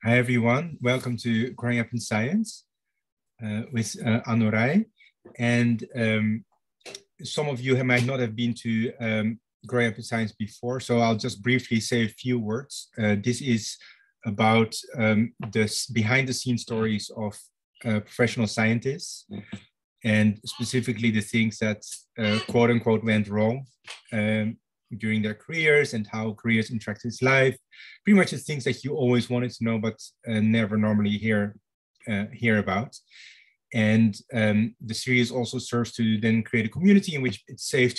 Hi everyone, welcome to Growing Up in Science with Urai. And some of you might not have been to Growing Up in Science before, so I'll just briefly say a few words. This is about the behind the scenes stories of professional scientists, and specifically the things that quote unquote went wrong during their careers and how careers interact with life. Pretty much the things that you always wanted to know but never normally hear about. And the series also serves to then create a community in which it's safe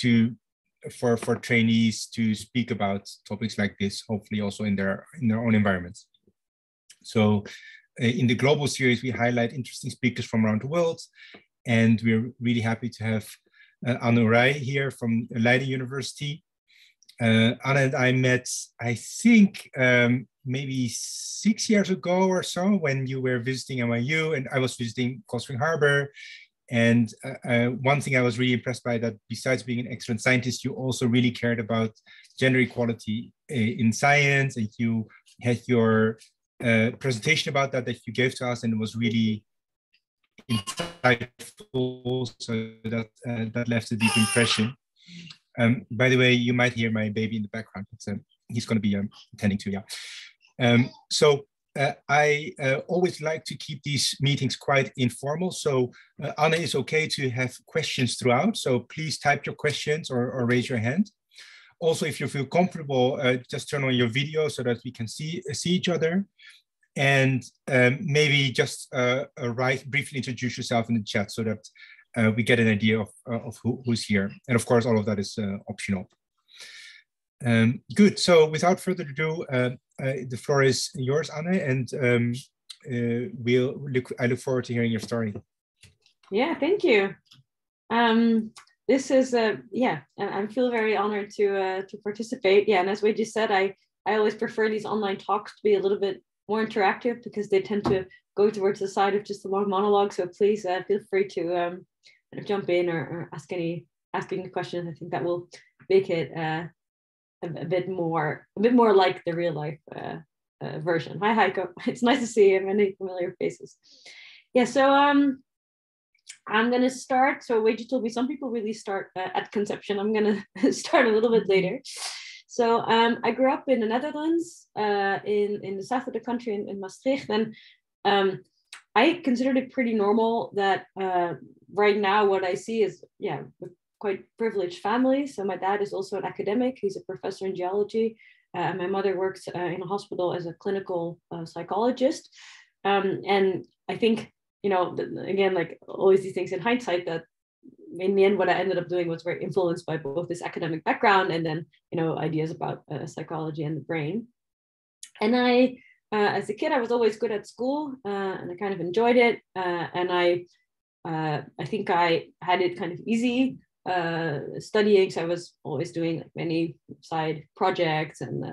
for trainees to speak about topics like this, hopefully also in their own environments. So in the global series, we highlight interesting speakers from around the world. And we're really happy to have Ann Urai here from Leiden University. Anna and I met, I think, maybe 6 years ago or so when you were visiting NYU and I was visiting Cold Spring Harbor. And one thing I was really impressed by, that besides being an excellent scientist, you also really cared about gender equality in science. And you had your presentation about that you gave to us, and it was really insightful. So that left a deep impression. By the way, you might hear my baby in the background. He's going to be attending to, yeah. So I always like to keep these meetings quite informal. So Anna is okay to have questions throughout. So please type your questions or raise your hand. Also, if you feel comfortable, just turn on your video so that we can see each other. And maybe just briefly introduce yourself in the chat so that we get an idea of who's here. And of course, all of that is optional. Good, so without further ado, the floor is yours, Anne, and I look forward to hearing your story. Yeah, thank you. This is, I feel very honored to participate. Yeah, and as Wei just said, I always prefer these online talks to be a little bit more interactive because they tend to go towards the side of just a long monologue. So please feel free to jump in or asking questions. I think that will make it a bit more like the real life version. Hi Heiko, it's nice to see you. Many familiar faces. Yeah, so I'm gonna start. So Wei told me some people really start at conception. I'm gonna start a little bit later. So I grew up in the Netherlands, in the south of the country, in Maastricht, and I considered it pretty normal that right now what I see is, quite privileged family. So my dad is also an academic. He's a professor in geology. And my mother works in a hospital as a clinical psychologist. And I think, again, like always these things in hindsight, that in the end, what I ended up doing was very influenced by both this academic background and then, ideas about psychology and the brain. And I, as a kid, I was always good at school and I kind of enjoyed it. And I think I had it kind of easy studying. So I was always doing like many side projects and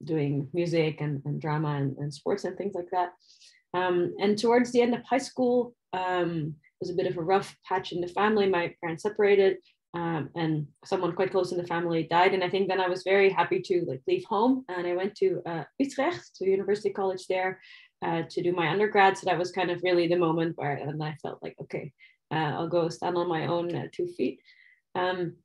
doing music and drama and sports and things like that. And towards the end of high school, it was a bit of a rough patch in the family. My parents separated. And someone quite close in the family died. And I think then I was very happy to leave home. And I went to Utrecht, to University College there, to do my undergrad. So that was kind of really the moment where I felt like, okay, I'll go stand on my own 2 feet. And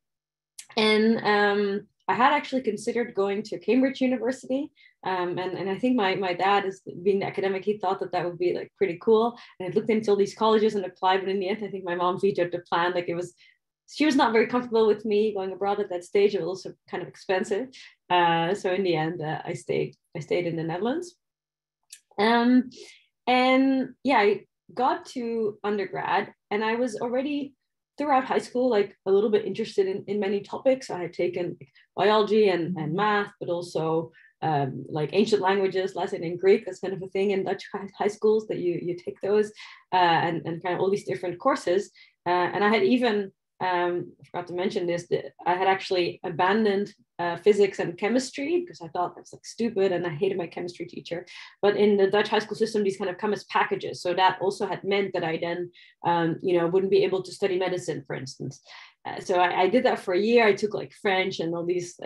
I had actually considered going to Cambridge University. And I think my dad, is being the academic, he thought that would be pretty cool. And I looked into all these colleges and applied, but in the end, I think my mom vetoed the plan. She was not very comfortable with me going abroad at that stage. It was also kind of expensive. So in the end, I stayed in the Netherlands. And yeah, I got to undergrad and I was already throughout high school, a little bit interested in many topics. I had taken biology and math, but also ancient languages, Latin and Greek. That's kind of a thing in Dutch high schools that you take those and kind of all these different courses. And I had even, I forgot to mention this, that I had actually abandoned physics and chemistry because I thought that's stupid and I hated my chemistry teacher. But in the Dutch high school system, these kind of come as packages. So that also had meant that I then, wouldn't be able to study medicine, for instance. So I did that for a year. I took French and all these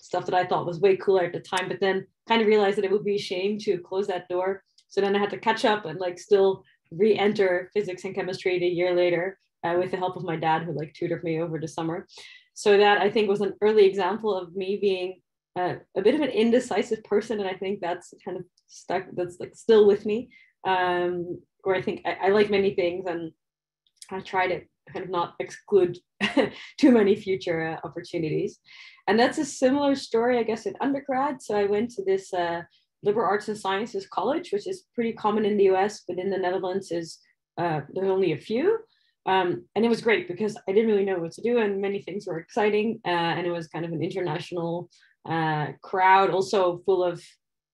stuff that I thought was way cooler at the time, but then kind of realized that it would be a shame to close that door. So then I had to catch up and like still re-enter physics and chemistry a year later with the help of my dad, who like tutored me over the summer. So that I think was an early example of me being a bit of an indecisive person. And I think that's kind of stuck, that's like still with me, where I think I like many things and I try to kind of not exclude too many future opportunities. And that's a similar story, I guess, in undergrad. So I went to this liberal arts and sciences college, which is pretty common in the US, but in the Netherlands is there's only a few. And it was great because I didn't really know what to do and many things were exciting. And it was kind of an international crowd, also full of,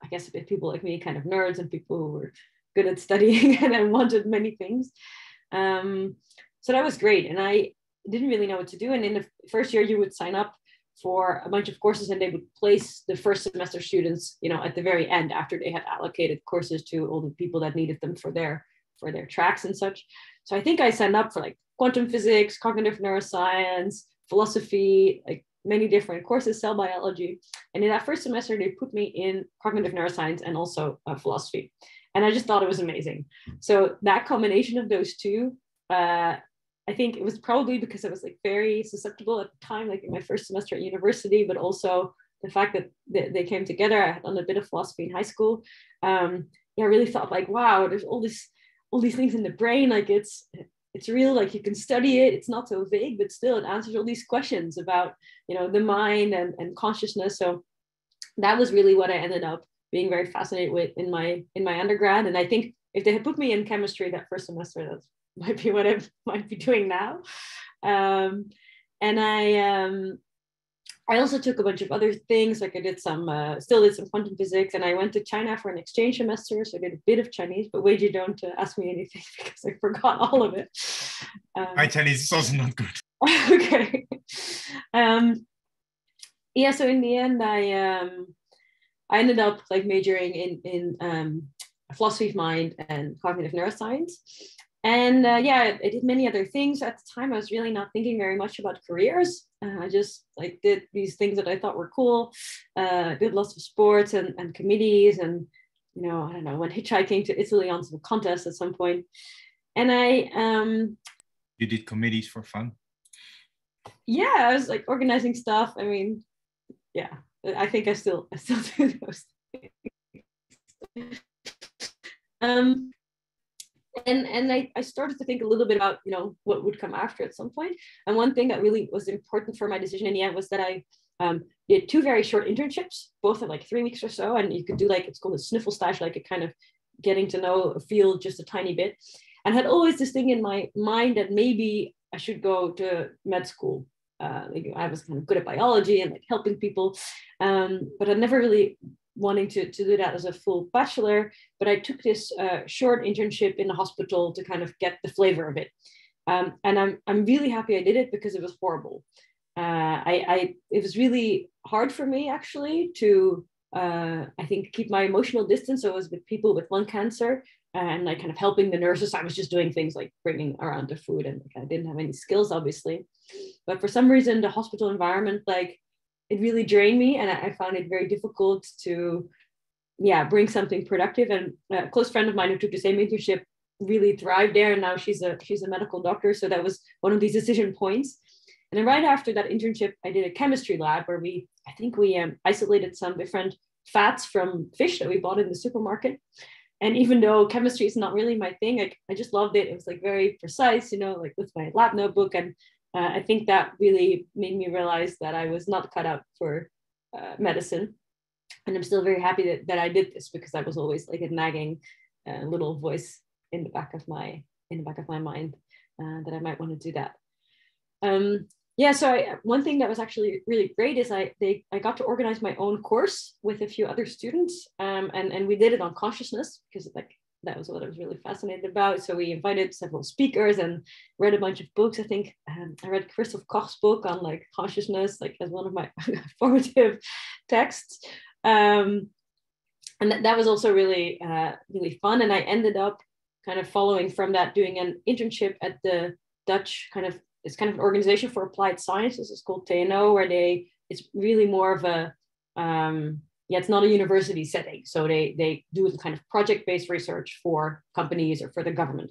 I guess, a bit people like me, kind of nerds and people who were good at studying and I wanted many things. So that was great. And I didn't really know what to do. And in the first year, you would sign up for a bunch of courses and they would place the first semester students, you know, at the very end after they had allocated courses to all the people that needed them for their tracks and such. So I think I signed up for like quantum physics, cognitive neuroscience, philosophy, like many different courses, cell biology. And in that first semester, they put me in cognitive neuroscience and also philosophy. And I just thought it was amazing. So that combination of those two, I think it was probably because I was like very susceptible at the time, like in my first semester at university, but also the fact that they came together. I had done a bit of philosophy in high school. I really thought like, wow, there's all these things in the brain. Like it's real, like you can study it. It's not so vague, but still it answers all these questions about, you know, the mind and consciousness. So that was really what I ended up being very fascinated with in my undergrad. And I think if they had put me in chemistry that first semester, that might be what I might be doing now. And I also took a bunch of other things, like I did still did some quantum physics, and I went to China for an exchange semester, so I did a bit of Chinese, but Wei Ji, don't ask me anything because I forgot all of it. My Chinese is also not good. Okay. Yeah, so in the end, I ended up like majoring in philosophy of mind and cognitive neuroscience. And I did many other things. At the time, I was really not thinking very much about careers. I just like did these things that I thought were cool. Did lots of sports and committees, and you know, I don't know, went hitchhiking to Italy on some contest at some point. And you did committees for fun? Yeah, I was like organizing stuff. I mean, yeah, I think I still do those things. And I started to think a little bit about, you know, what would come after at some point. And one thing that really was important for my decision in the end was that I did 2 very short internships, both of like 3 weeks or so. And you could do like, it's called a sniffle stage, like a kind of getting to know a field just a tiny bit. And had always this thing in my mind that maybe I should go to med school. Like I was kind of good at biology and like helping people, but I never really wanting to do that as a full bachelor, but I took this short internship in the hospital to kind of get the flavor of it. And I'm really happy I did it because it was horrible. It was really hard for me actually to, I think, keep my emotional distance. So I was with people with lung cancer and like kind of helping the nurses. I was just doing things like bringing around the food, and like, I didn't have any skills, obviously. But for some reason, the hospital environment, like, it really drained me, and I found it very difficult to, bring something productive. And a close friend of mine who took the same internship really thrived there, and now she's a medical doctor. So that was one of these decision points. And then right after that internship, I did a chemistry lab where we isolated some different fats from fish that we bought in the supermarket. And even though chemistry is not really my thing, I just loved it. It was like very precise, you know, like with my lab notebook. And I think that really made me realize that I was not cut out for medicine. And I'm still very happy that I did this, because I was always like a nagging little voice in the back of my mind that I might want to do that. So one thing that was actually really great is I got to organize my own course with a few other students, and we did it on consciousness, because like that was what I was really fascinated about. So we invited several speakers and read a bunch of books. I think I read Christoph Koch's book on like consciousness, like as one of my formative texts. And that was also really, really fun. And I ended up kind of following from that, doing an internship at the Dutch it's kind of an organization for applied sciences. It's called TNO, where it's really more of a yeah, it's not a university setting. So they do kind of project-based research for companies or for the government.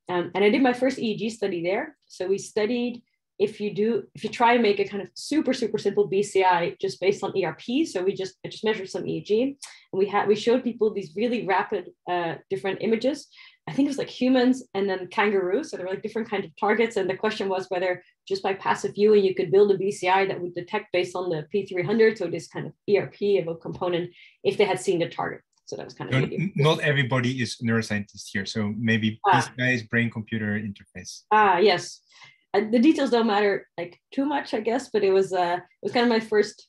And I did my first EEG study there. So we studied if you try and make a kind of super simple BCI just based on ERP. So I just measured some EEG, and we showed people these really rapid different images. I think it was like humans and then kangaroos. So there were like different kinds of targets. And the question was whether just by passive viewing, you could build a BCI that would detect based on the P300. So this kind of ERP of a component if they had seen the target. So that was kind of not everybody is a neuroscientist here. So maybe BCI is brain-computer interface. Yes. The details don't matter like too much, I guess, but it was kind of my first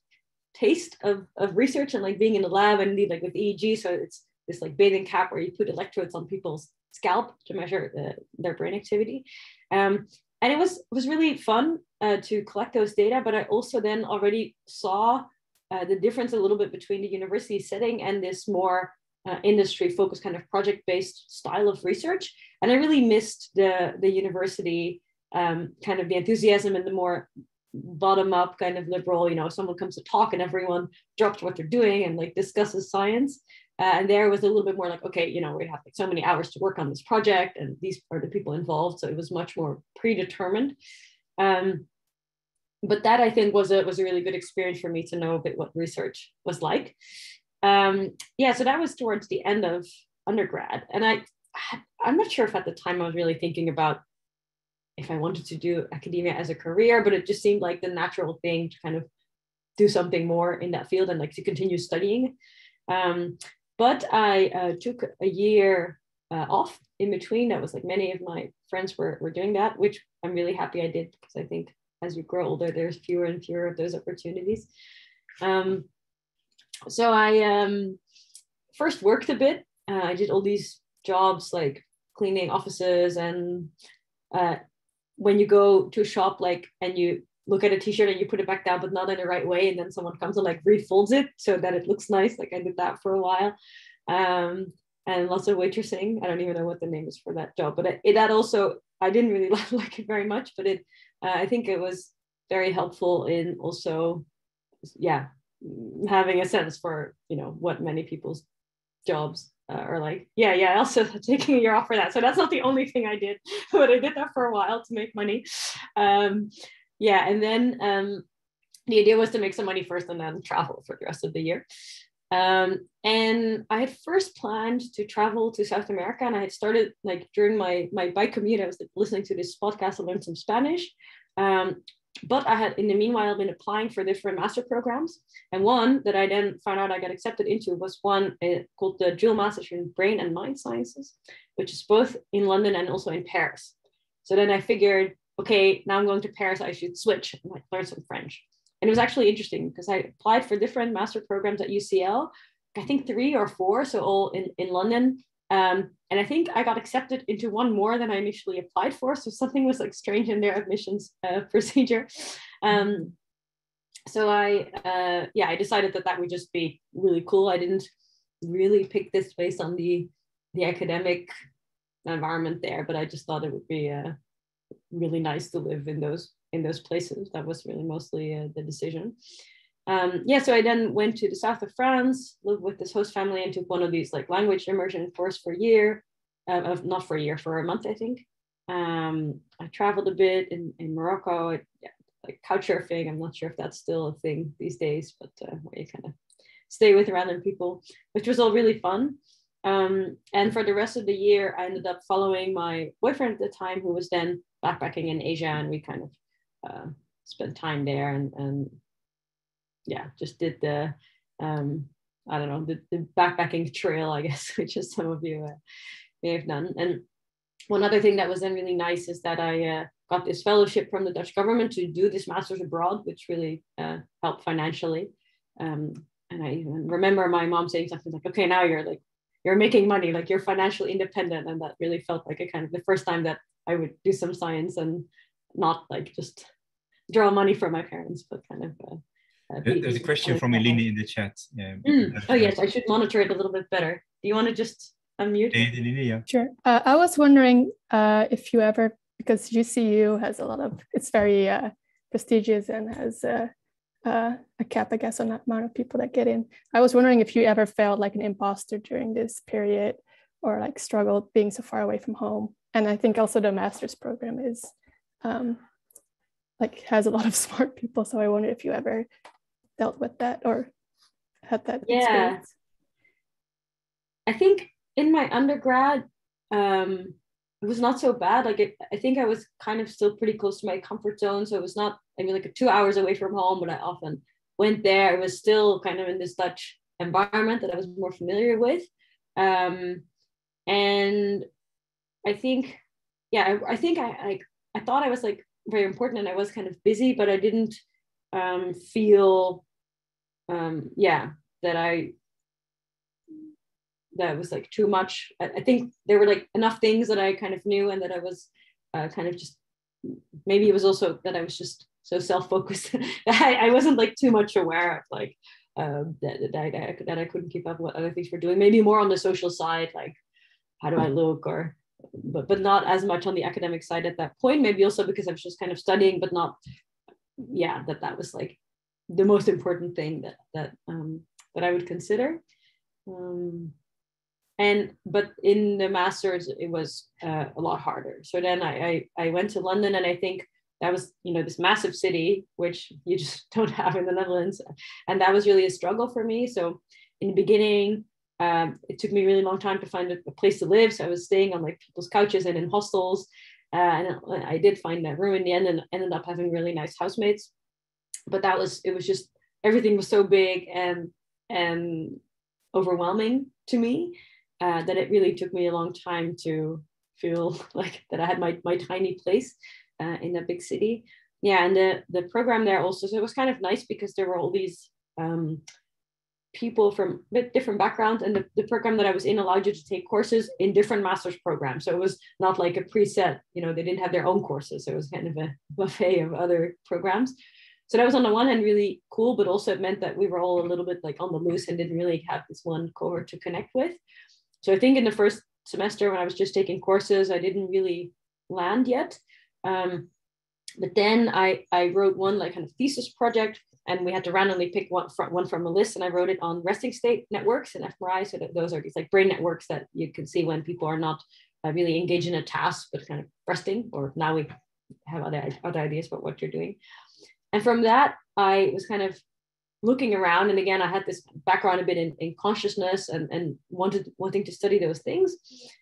taste of research and like being in the lab and like with EEG. So it's this like bathing cap where you put electrodes on people's scalp to measure their brain activity. And it was really fun to collect those data, but I also then already saw the difference a little bit between the university setting and this more industry focused kind of project-based style of research. And I really missed the university kind of the enthusiasm and the more bottom-up kind of liberal, someone comes to talk and everyone drops what they're doing and like discusses science. And there was a little bit more like, okay, we have like so many hours to work on this project and these are the people involved. So it was much more predetermined. But that I think was a really good experience for me to know a bit what research was like. Yeah, so that was towards the end of undergrad. And I'm not sure if at the time I was really thinking about if I wanted to do academia as a career, but it just seemed like the natural thing to kind of do something more in that field and like to continue studying. But I took a year off in between. That was like many of my friends were doing that, which I'm really happy I did, because I think as you grow older, there's fewer and fewer of those opportunities. So I first worked a bit. I did all these jobs like cleaning offices, and when you go to a shop and you look at a t-shirt and you put it back down but not in the right way, and then someone comes and like refolds it so that it looks nice. Like I did that for a while. And lots of waitressing. I don't even know what the name is for that job, but that also, I didn't really like it very much, but I think it was very helpful in also, having a sense for, what many people's jobs are like. I also taking a year off for that. So that's not the only thing I did, but I did that for a while to make money. And then the idea was to make some money first and then travel for the rest of the year. And I had first planned to travel to South America, and I had started like during my bike commute, I was like, listening to this podcast to learn some Spanish. But I had in the meanwhile been applying for different master programs. And one that I then found out I got accepted into was one called the Dual Master's in Brain and Mind Sciences, which is both in London and also in Paris. So then I figured, okay, now I'm going to Paris, I should switch and like learn some French. And it was actually interesting because I applied for different master programs at UCL, I think 3 or 4, so all in London. And I think I got accepted into one more than I initially applied for. So something was like strange in their admissions procedure. So I decided that would just be really cool. I didn't really pick this based on the academic environment there, but I just thought it would be really nice to live in those places. That was really mostly the decision. So I then went to the south of France, lived with this host family, and took one of these like language immersion course for a year, not for a year, for a month, I think. I traveled a bit in Morocco, like couch surfing. I'm not sure if that's still a thing these days, but where you kind of stay with random people, which was all really fun. And for the rest of the year, I ended up following my boyfriend at the time, who was then backpacking in Asia, and we kind of spent time there and just did the the backpacking trail, I guess, which is some of you may have done. And one other thing that was then really nice is that I got this fellowship from the Dutch government to do this master's abroad, which really helped financially. And I even remember my mom saying something like, okay, now you're making money, like you're financially independent. And that really felt like a kind of the first time that I would do some science and not like just draw money from my parents, but kind of there's a question from Eline in the chat. Oh yes, I should monitor it a little bit better. Do you want to just unmute? Yeah. Sure. I was wondering if you ever, because GCU has it's very prestigious and has a cap, I guess, on that amount of people that get in. I was wondering if you ever felt like an imposter during this period, or like struggled being so far away from home. And I think also the master's program is like has a lot of smart people. So I wonder if you ever dealt with that or had that experience. I think in my undergrad, it was not so bad. Like I think I was kind of still pretty close to my comfort zone. So it was not, I mean, like 2 hours away from home, but I often went there. It was still kind of in this Dutch environment that I was more familiar with. And I think, I think I thought I was like very important and I was kind of busy, but I didn't feel, that was like too much. I think there were like enough things that I kind of knew, and that I was kind of just, maybe it was also that I was just so self-focused that I wasn't like too much aware of like that I couldn't keep up with what other things were doing. Maybe more on the social side, like how do I look, or but not as much on the academic side at that point. Maybe also because I was just kind of studying, but not, that was like the most important thing that I would consider. But in the master's, it was a lot harder. So then I went to London, and I think that was, this massive city, which you just don't have in the Netherlands. And that was really a struggle for me. So in the beginning, it took me a really long time to find a place to live. So I was staying on like people's couches and in hostels. And I did find that room in the end, and ended up having really nice housemates. But it was just, everything was so big and overwhelming to me. That it really took me a long time to feel like that I had my tiny place in a big city. And the program there also, so it was kind of nice because there were all these people from a bit different backgrounds, and the program that I was in allowed you to take courses in different master's programs. So it was not like a preset, they didn't have their own courses. So it was kind of a buffet of other programs. So that was on the one hand really cool, but also it meant that we were all a little bit like on the loose and didn't really have this one cohort to connect with. So I think in the first semester when I was just taking courses, I didn't really land yet. But then I wrote one like kind of thesis project, and we had to randomly pick one from a list, and I wrote it on resting state networks and fMRI. So that those are these like brain networks that you can see when people are not really engaged in a task, but kind of resting, or now we have other ideas about what you're doing. And from that, I was kind of looking around, and again, I had this background a bit in consciousness and wanting to study those things.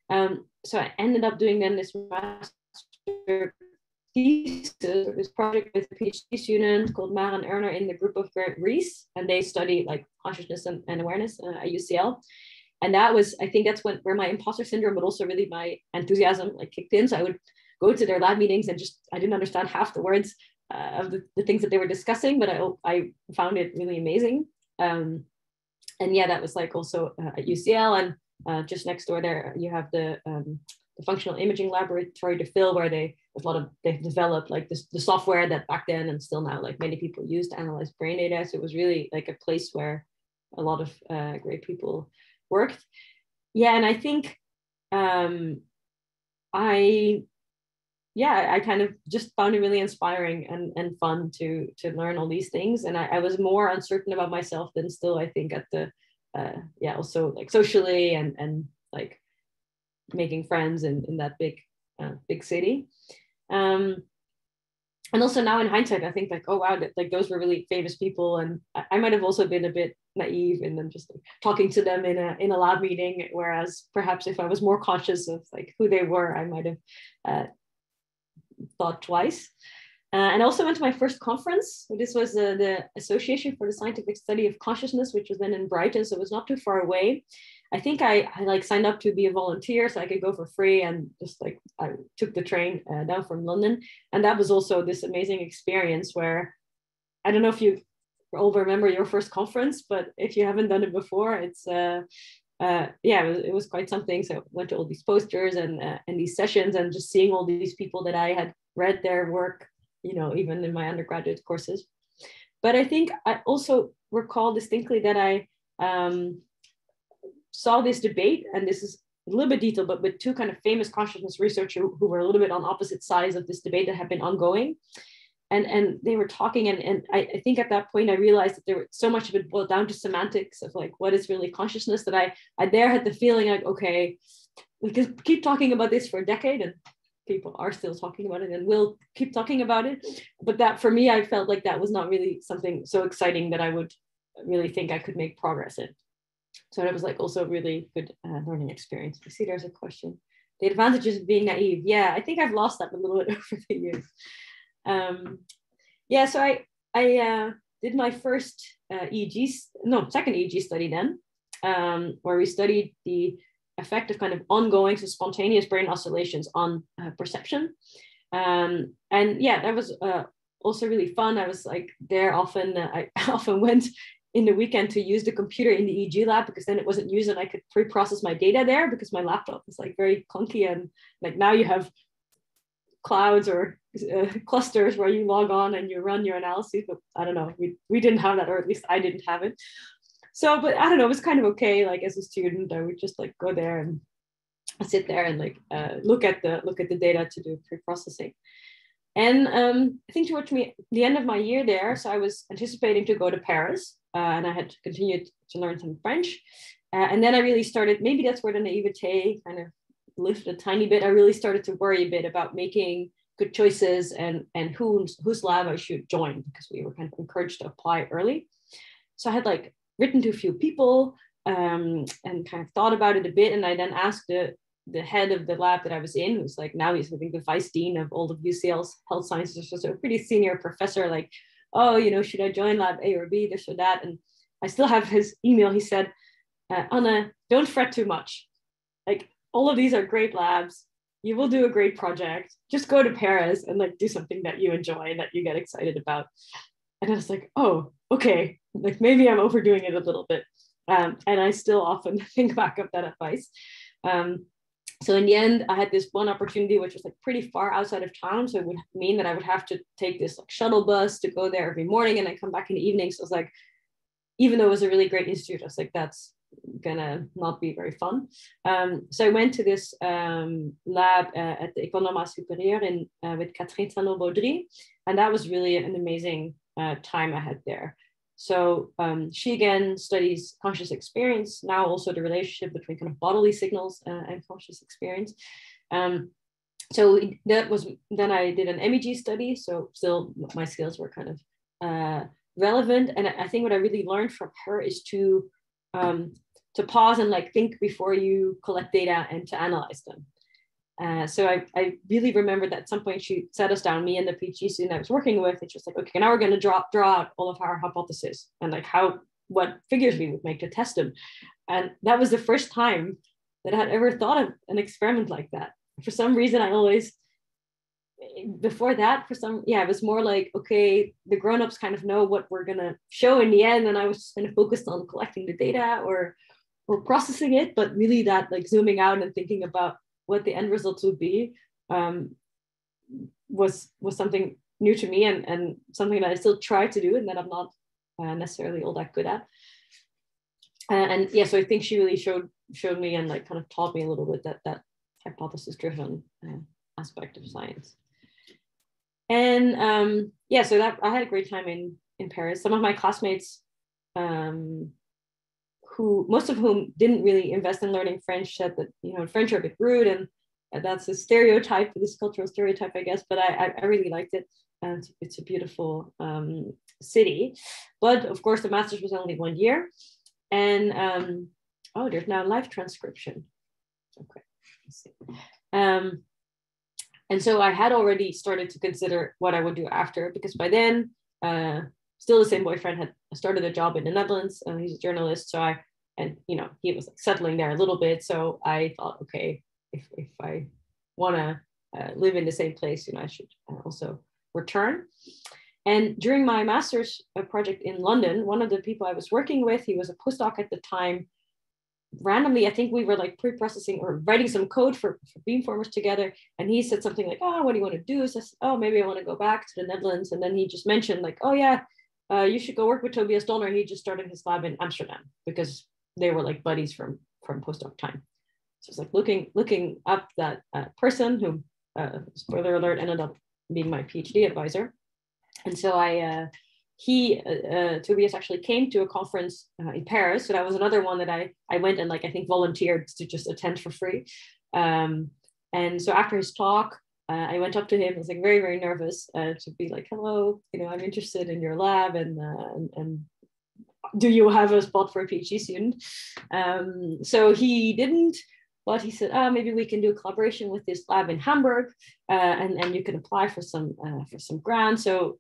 So I ended up doing then this master thesis, this project with a PhD student called Maren Erner in the group of Rees, and they study like consciousness and awareness at UCL. And that was, I think that's where my imposter syndrome, but also really my enthusiasm like kicked in. So I would go to their lab meetings and I didn't understand half the words of the things that they were discussing, but I found it really amazing. And that was like also at UCL, and just next door there you have the functional imaging laboratory, de Phil, where they've developed like the software that back then and still now like many people use to analyze brain data. So it was really like a place where a lot of great people worked. And I think I kind of just found it really inspiring and fun to learn all these things. And I was more uncertain about myself than still, I think, at the, also like socially and like making friends in that big city. And also now in hindsight, I think like, oh, wow, like those were really famous people. And I might have also been a bit naive in them just like, talking to them in a lab meeting. Whereas perhaps if I was more conscious of like who they were, I might have thought twice. And I also went to my first conference. So this was the Association for the Scientific Study of Consciousness, which was then in Brighton. So it was not too far away. I think I like signed up to be a volunteer so I could go for free, and just like I took the train down from London. And that was also this amazing experience where, I don't know if you all remember your first conference, but if you haven't done it before, it's it was quite something. So I went to all these posters and these sessions, and just seeing all these people that I had read their work, even in my undergraduate courses. But I think I also recall distinctly that I saw this debate, and this is a little bit detailed, but with two kind of famous consciousness researchers who were a little bit on opposite sides of this debate that had been ongoing. and they were talking, and I think at that point I realized that there was so much of it boiled down to semantics of like what is really consciousness, that I there had the feeling like, okay, we can keep talking about this for a decade, and people are still talking about it and will keep talking about it. But that for me, I felt like that was not really something so exciting that I would really think I could make progress in. So that was like also a really good learning experience. I see there's a question. The advantages of being naive. Yeah, I think I've lost that a little bit over the years. Yeah, so I did my first second EEG study then, where we studied the effect of kind of ongoing, so spontaneous brain oscillations on perception. And yeah, that was also really fun. I was like there often, I often went in the weekend to use the computer in the EEG lab, because then it wasn't used and I could pre-process my data there, because my laptop was like very clunky, and like now you have clouds or clusters where you log on and you run your analysis, but I don't know, we didn't have that, or at least I didn't have it. So, but I don't know, it was kind of okay. Like as a student, I would just like go there and sit there and like look at the data to do pre-processing. And I think towards the end of my year there, so I was anticipating to go to Paris, and I had continued to learn some French. And then I really started, maybe that's where the naivete kind of lifted a tiny bit. I really started to worry a bit about making good choices and whose lab I should join, because we were kind of encouraged to apply early. So I had like written to a few people and kind of thought about it a bit. And I then asked the head of the lab that I was in, who's like, now he's I think the vice dean of all of UCL's health sciences, so a pretty senior professor, like, oh, you know, should I join lab A or B, this or that? And I still have his email. He said, Anna, don't fret too much. Like all of these are great labs. You will do a great project. Just go to Paris and like do something that you enjoy and that you get excited about. And I was like, oh, okay, like maybe I'm overdoing it a little bit. And I still often think back of that advice. So in the end, I had this one opportunity, which was like pretty far outside of town. So it would mean that I would have to take this like shuttle bus to go there every morning, and I come back in the evening. So I was like, even though it was a really great institute, I was like, that's gonna not be very fun. So I went to this lab at the École Normale Supérieure with Catherine Baudry, and that was really an amazing time I had there. So she again studies conscious experience, now also the relationship between kind of bodily signals and conscious experience. So that was, then I did an MEG study, so still my skills were kind of relevant. And I think what I really learned from her is to pause and like think before you collect data and to analyze them. So I really remember that at some point she sat us down, me and the PhD student I was working with, and she was like, okay, now we're going to draw out all of our hypotheses and like what figures we would make to test them. And that was the first time that I had ever thought of an experiment like that. For some reason, I always, before that, it was more like, okay, the grown-ups kind of know what we're going to show in the end. And I was just kind of focused on collecting the data or processing it, but really that like zooming out and thinking about what the end results would be was something new to me and something that I still try to do and that I'm not necessarily all that good at. And yeah, so I think she really showed me and like kind of taught me a little bit that hypothesis-driven aspect of science. And yeah, so that I had a great time in Paris. Some of my classmates, most of whom didn't really invest in learning French, said that, you know, French are a bit rude, and that's a stereotype, this cultural stereotype, I guess, but I really liked it. And it's a beautiful city. But of course, the master's was only 1 year. And oh, there's now live transcription. Okay, let's see. And so I had already started to consider what I would do after, because by then, still the same boyfriend had started a job in the Netherlands, and he's a journalist. So you know, he was like settling there a little bit. So I thought, okay, if I want to live in the same place, you know, I should also return. And during my master's project in London, one of the people I was working with, he was a postdoc at the time. Randomly, I think we were like pre-processing or writing some code for beamformers together. And he said something like, oh, what do you want to do? So I said, oh, maybe I want to go back to the Netherlands. And then he just mentioned like, oh yeah, you should go work with Tobias Dolner. He just started his lab in Amsterdam, because they were like buddies from postdoc time. So it's like looking up that person who, spoiler alert, ended up being my PhD advisor. And so Tobias actually came to a conference in Paris. So that was another one that I went and like, I think volunteered to just attend for free. And so after his talk, I went up to him. I was like very, very nervous to be like, hello, I'm interested in your lab and do you have a spot for a PhD student? So he didn't, but he said, maybe we can do a collaboration with this lab in Hamburg and you can apply for some grants. So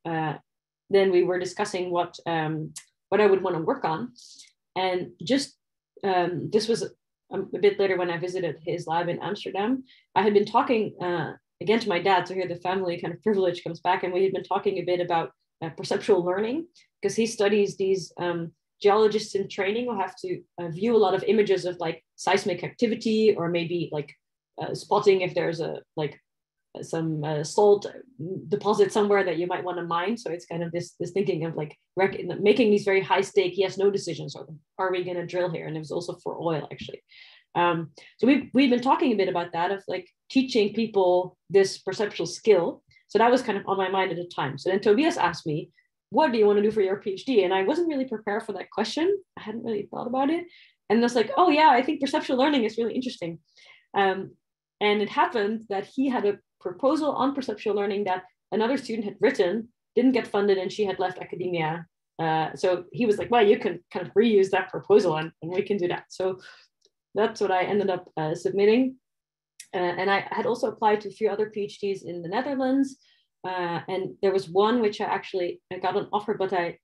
then we were discussing what I would want to work on. And just this was a bit later when I visited his lab in Amsterdam. I had been talking again to my dad, so here the family kind of privilege comes back, and we had been talking a bit about perceptual learning, because he studies these geologists in training who have to view a lot of images of like seismic activity, or maybe like spotting if there's some salt deposit somewhere that you might want to mine. So it's kind of this thinking of like making these very high stake yes no decisions. Or are we going to drill here? And it was also for oil actually. So we've been talking a bit about that, of like teaching people this perceptual skill. So that was kind of on my mind at the time. So then Tobias asked me, what do you want to do for your PhD? And I wasn't really prepared for that question. I hadn't really thought about it. And I was like, oh yeah, I think perceptual learning is really interesting. And it happened that he had a proposal on perceptual learning that another student had written, didn't get funded, and she had left academia. So he was like, well, you can kind of reuse that proposal and we can do that. So that's what I ended up submitting. And I had also applied to a few other PhDs in the Netherlands. And there was one which I got an offer, but I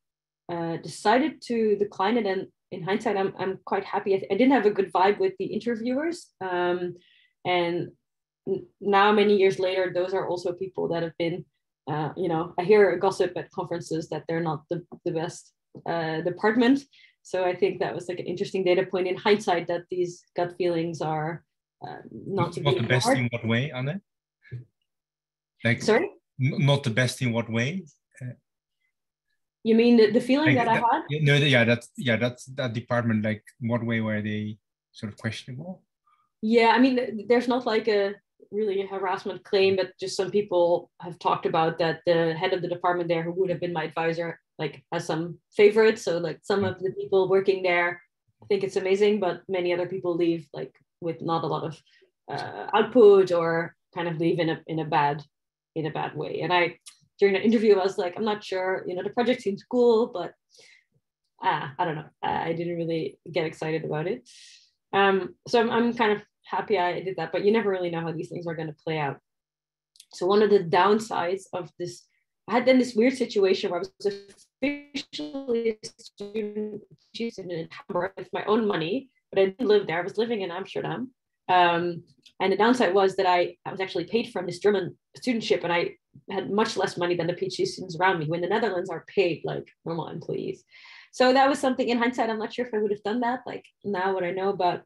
decided to decline it. And in hindsight, I'm quite happy. I didn't have a good vibe with the interviewers. And now, many years later, those are also people that have been, I hear a gossip at conferences that they're not the best department. So I think that was like an interesting data point in hindsight, that these gut feelings are not to be ignored. Not the best in what way, Anne? Like, sorry? Not the best in what way? You mean the feeling like that I had? No, that's that department. Like, what way were they sort of questionable? Yeah, I mean, there's not like a really harassment claim, but just some people have talked about that the head of the department there, who would have been my advisor, like has some favorites. So like some of the people working there think it's amazing, but many other people leave like with not a lot of output, or kind of leave in a bad way. And I, during the interview, I was like, I'm not sure, the project seems cool, but I don't know. I didn't really get excited about it. So I'm kind of happy I did that, but you never really know how these things are going to play out. So one of the downsides of this, I had then this weird situation where I was officially a student in Hamburg with my own money, but I didn't live there. I was living in Amsterdam. And the downside was that I was actually paid from this German studentship, and I had much less money than the PhD students around me, when the Netherlands are paid like normal employees. So that was something, in hindsight, I'm not sure if I would have done that. Like now, what I know about,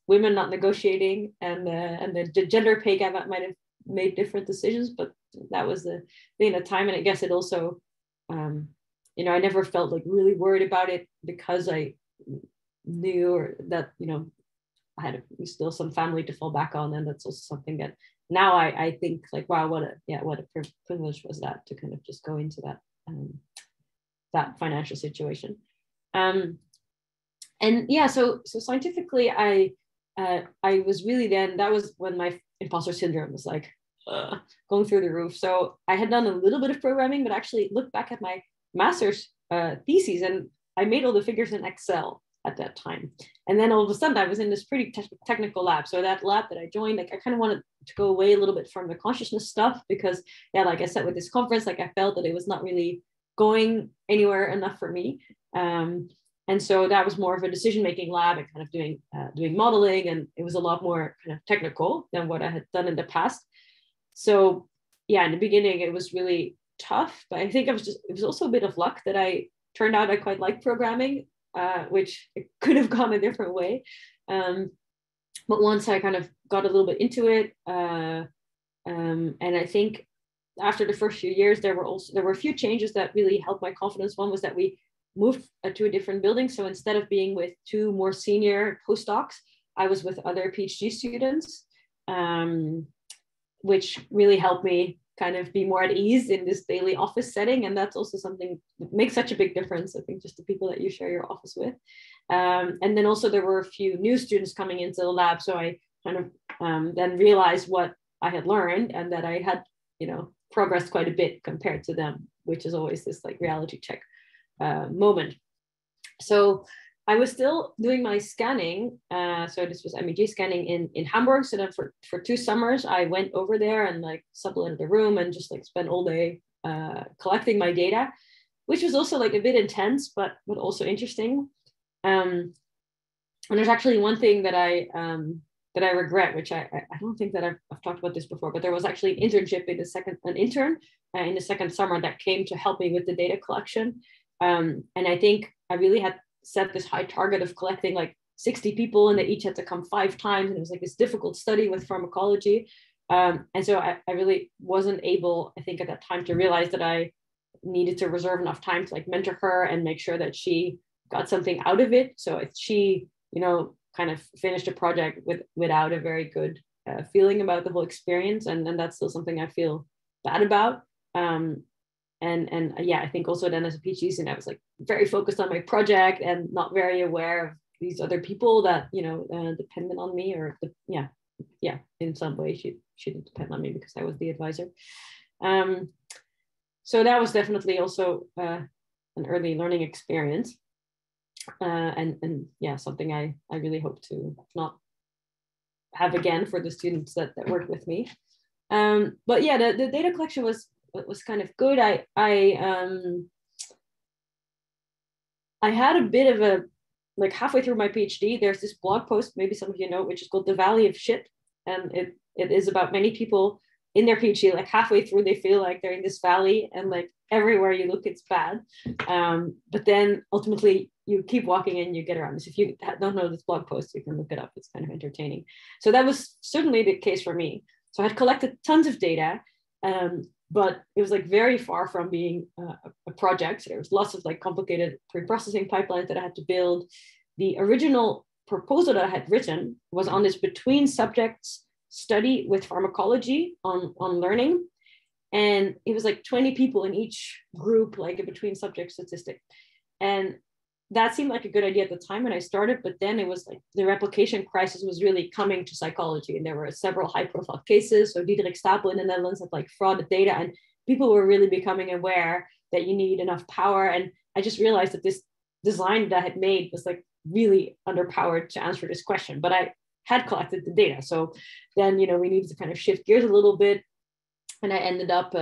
women not negotiating and the gender pay gap, might have made different decisions, but that was the thing at the time. And I guess it also, I never felt like really worried about it, because I knew that, I had still some family to fall back on. And that's also something that now I think like, wow, what a privilege was that, to kind of just go into that financial situation. And yeah, so scientifically, I was really, then that was when my imposter syndrome was like going through the roof. So I had done a little bit of programming, but actually looked back at my master's thesis, and I made all the figures in Excel at that time. And then all of a sudden I was in this pretty technical lab. So that lab that I joined, like I kind of wanted to go away a little bit from the consciousness stuff, because like I said, with this conference, like I felt that it was not really going anywhere enough for me. And so that was more of a decision-making lab, and kind of doing modeling, and it was a lot more kind of technical than what I had done in the past. So yeah, in the beginning it was really tough, but I think it was also a bit of luck that I turned out I quite liked programming, which it could have gone a different way. But once I kind of got a little bit into it, and I think after the first few years, there were a few changes that really helped my confidence. One was that we moved to a different building. So instead of being with two more senior postdocs, I was with other PhD students, which really helped me kind of be more at ease in this daily office setting. And that's also something that makes such a big difference, I think, just the people that you share your office with. And then also there were a few new students coming into the lab. So I kind of then realized what I had learned and that I had, progressed quite a bit compared to them, which is always this like reality check moment. So I was still doing my scanning. So this was MEG scanning in Hamburg. So then for 2 summers, I went over there and like subletted the room and just like spent all day collecting my data, which was also like a bit intense, but also interesting. And there's actually one thing that I regret, which I don't think that I've talked about this before, but there was actually an internship an intern in the second summer that came to help me with the data collection. And I think I really had set this high target of collecting like 60 people, and they each had to come 5 times. And it was like this difficult study with pharmacology. And so I really wasn't able, I think at that time, to realize that I needed to reserve enough time to like mentor her and make sure that she got something out of it. So if she, kind of finished a project without a very good feeling about the whole experience. And that's still something I feel bad about. And yeah, I think also then as a PhD student, I was like very focused on my project and not very aware of these other people that, depended on me, or in some way she didn't depend on me because I was the advisor. So that was definitely also an early learning experience. And yeah, something I really hope to not have again for the students that work with me. But yeah, the data collection was kind of good. I had a bit of a, like halfway through my PhD, there's this blog post, maybe some of you know, which is called The Valley of Shit. And it is about many people in their PhD, like halfway through, they feel like they're in this valley and like everywhere you look, it's bad. But then ultimately you keep walking and you get around this. If you don't know this blog post, you can look it up. It's kind of entertaining. So that was certainly the case for me. So I had collected tons of data, but it was like very far from being a project. So there was lots of like complicated pre-processing pipelines that I had to build. The original proposal that I had written was on this between subjects study with pharmacology on learning. And it was like 20 people in each group, like a between subject statistic. And that seemed like a good idea at the time when I started, but then it was like the replication crisis was really coming to psychology. And there were several high profile cases. So Diederik Stapel in the Netherlands had like frauded data, and people were really becoming aware that you need enough power. And I just realized that this design that I had made was like really underpowered to answer this question, but I had collected the data. So then, we needed to kind of shift gears a little bit. And I ended up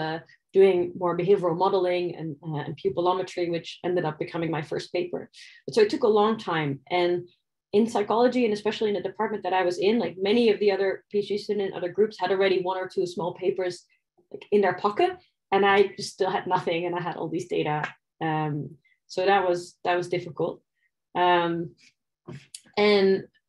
doing more behavioral modeling and pupillometry, which ended up becoming my first paper. But so it took a long time. And in psychology, and especially in the department that I was in, like many of the other PhD students in other groups had already 1 or 2 small papers like in their pocket. And I just still had nothing, and I had all these data. So that was difficult. And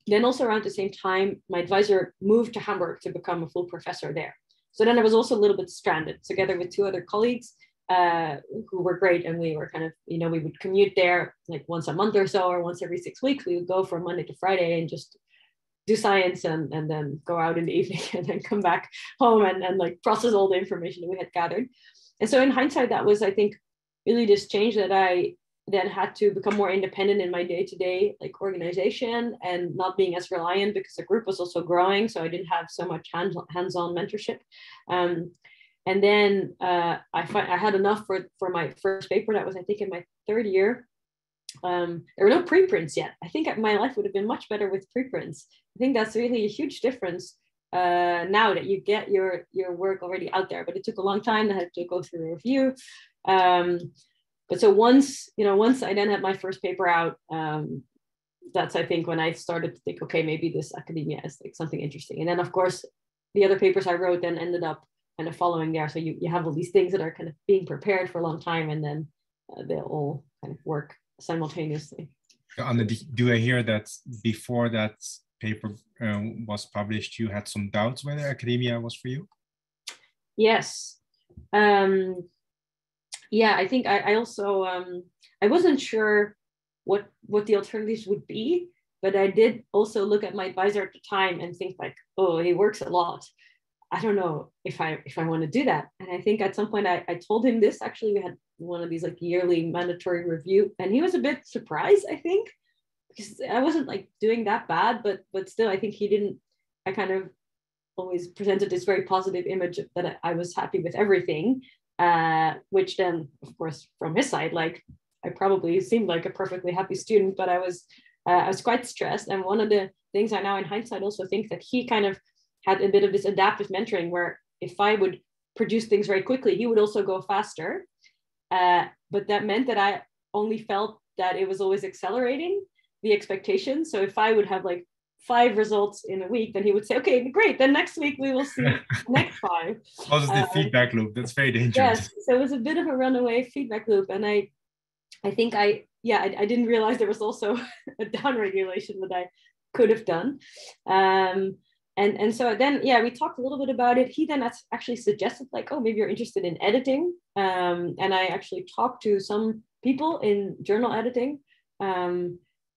then also around the same time, my advisor moved to Hamburg to become a full professor there. So then I was also a little bit stranded together with 2 other colleagues who were great. And we were kind of, we would commute there like once a month or so, or once every 6 weeks. We would go from Monday to Friday and just do science and then go out in the evening and then come back home and like process all the information that we had gathered. And so in hindsight, that was, I think, really this change that I then had to become more independent in my day-to-day like organization and not being as reliant, because the group was also growing. So I didn't have so much hands-on mentorship. And then I had enough for my first paper. That was, I think, in my 3rd year. There were no preprints yet. I think my life would have been much better with preprints. I think that's really a huge difference now that you get your work already out there. But it took a long time. I had to go through a review. But so once I then had my first paper out, that's, I think, when I started to think, okay, maybe this academia is like something interesting. And then, of course, the other papers I wrote then ended up kind of following there. So you have all these things that are kind of being prepared for a long time, and then they'll all kind of work simultaneously. Anne, do I hear that before that paper was published, you had some doubts whether academia was for you? Yes. Yeah, I think I also, I wasn't sure what the alternatives would be, but I did also look at my advisor at the time and think like, oh, he works a lot. I don't know if I want to do that. And I think at some point I told him this. Actually, we had one of these like yearly mandatory review, and he was a bit surprised, I think, because I wasn't like doing that bad, but still, I think he didn't. I kind of always presented this very positive image that I was happy with everything, which then, of course, from his side, like I probably seemed like a perfectly happy student, but I was quite stressed. And one of the things I now in hindsight also think that he kind of had a bit of this adaptive mentoring where if I would produce things very quickly, he would also go faster. But that meant that I only felt that it was always accelerating the expectations. So if I would have like 5 results in a week, then he would say, okay, great. Then next week we will see next 5. Positive feedback loop. That's very dangerous. Yes. So it was a bit of a runaway feedback loop. And I think I didn't realize there was also a downregulation that I could have done. And so then, we talked a little bit about it. He then actually suggested like, oh, maybe you're interested in editing. And I actually talked to some people in journal editing,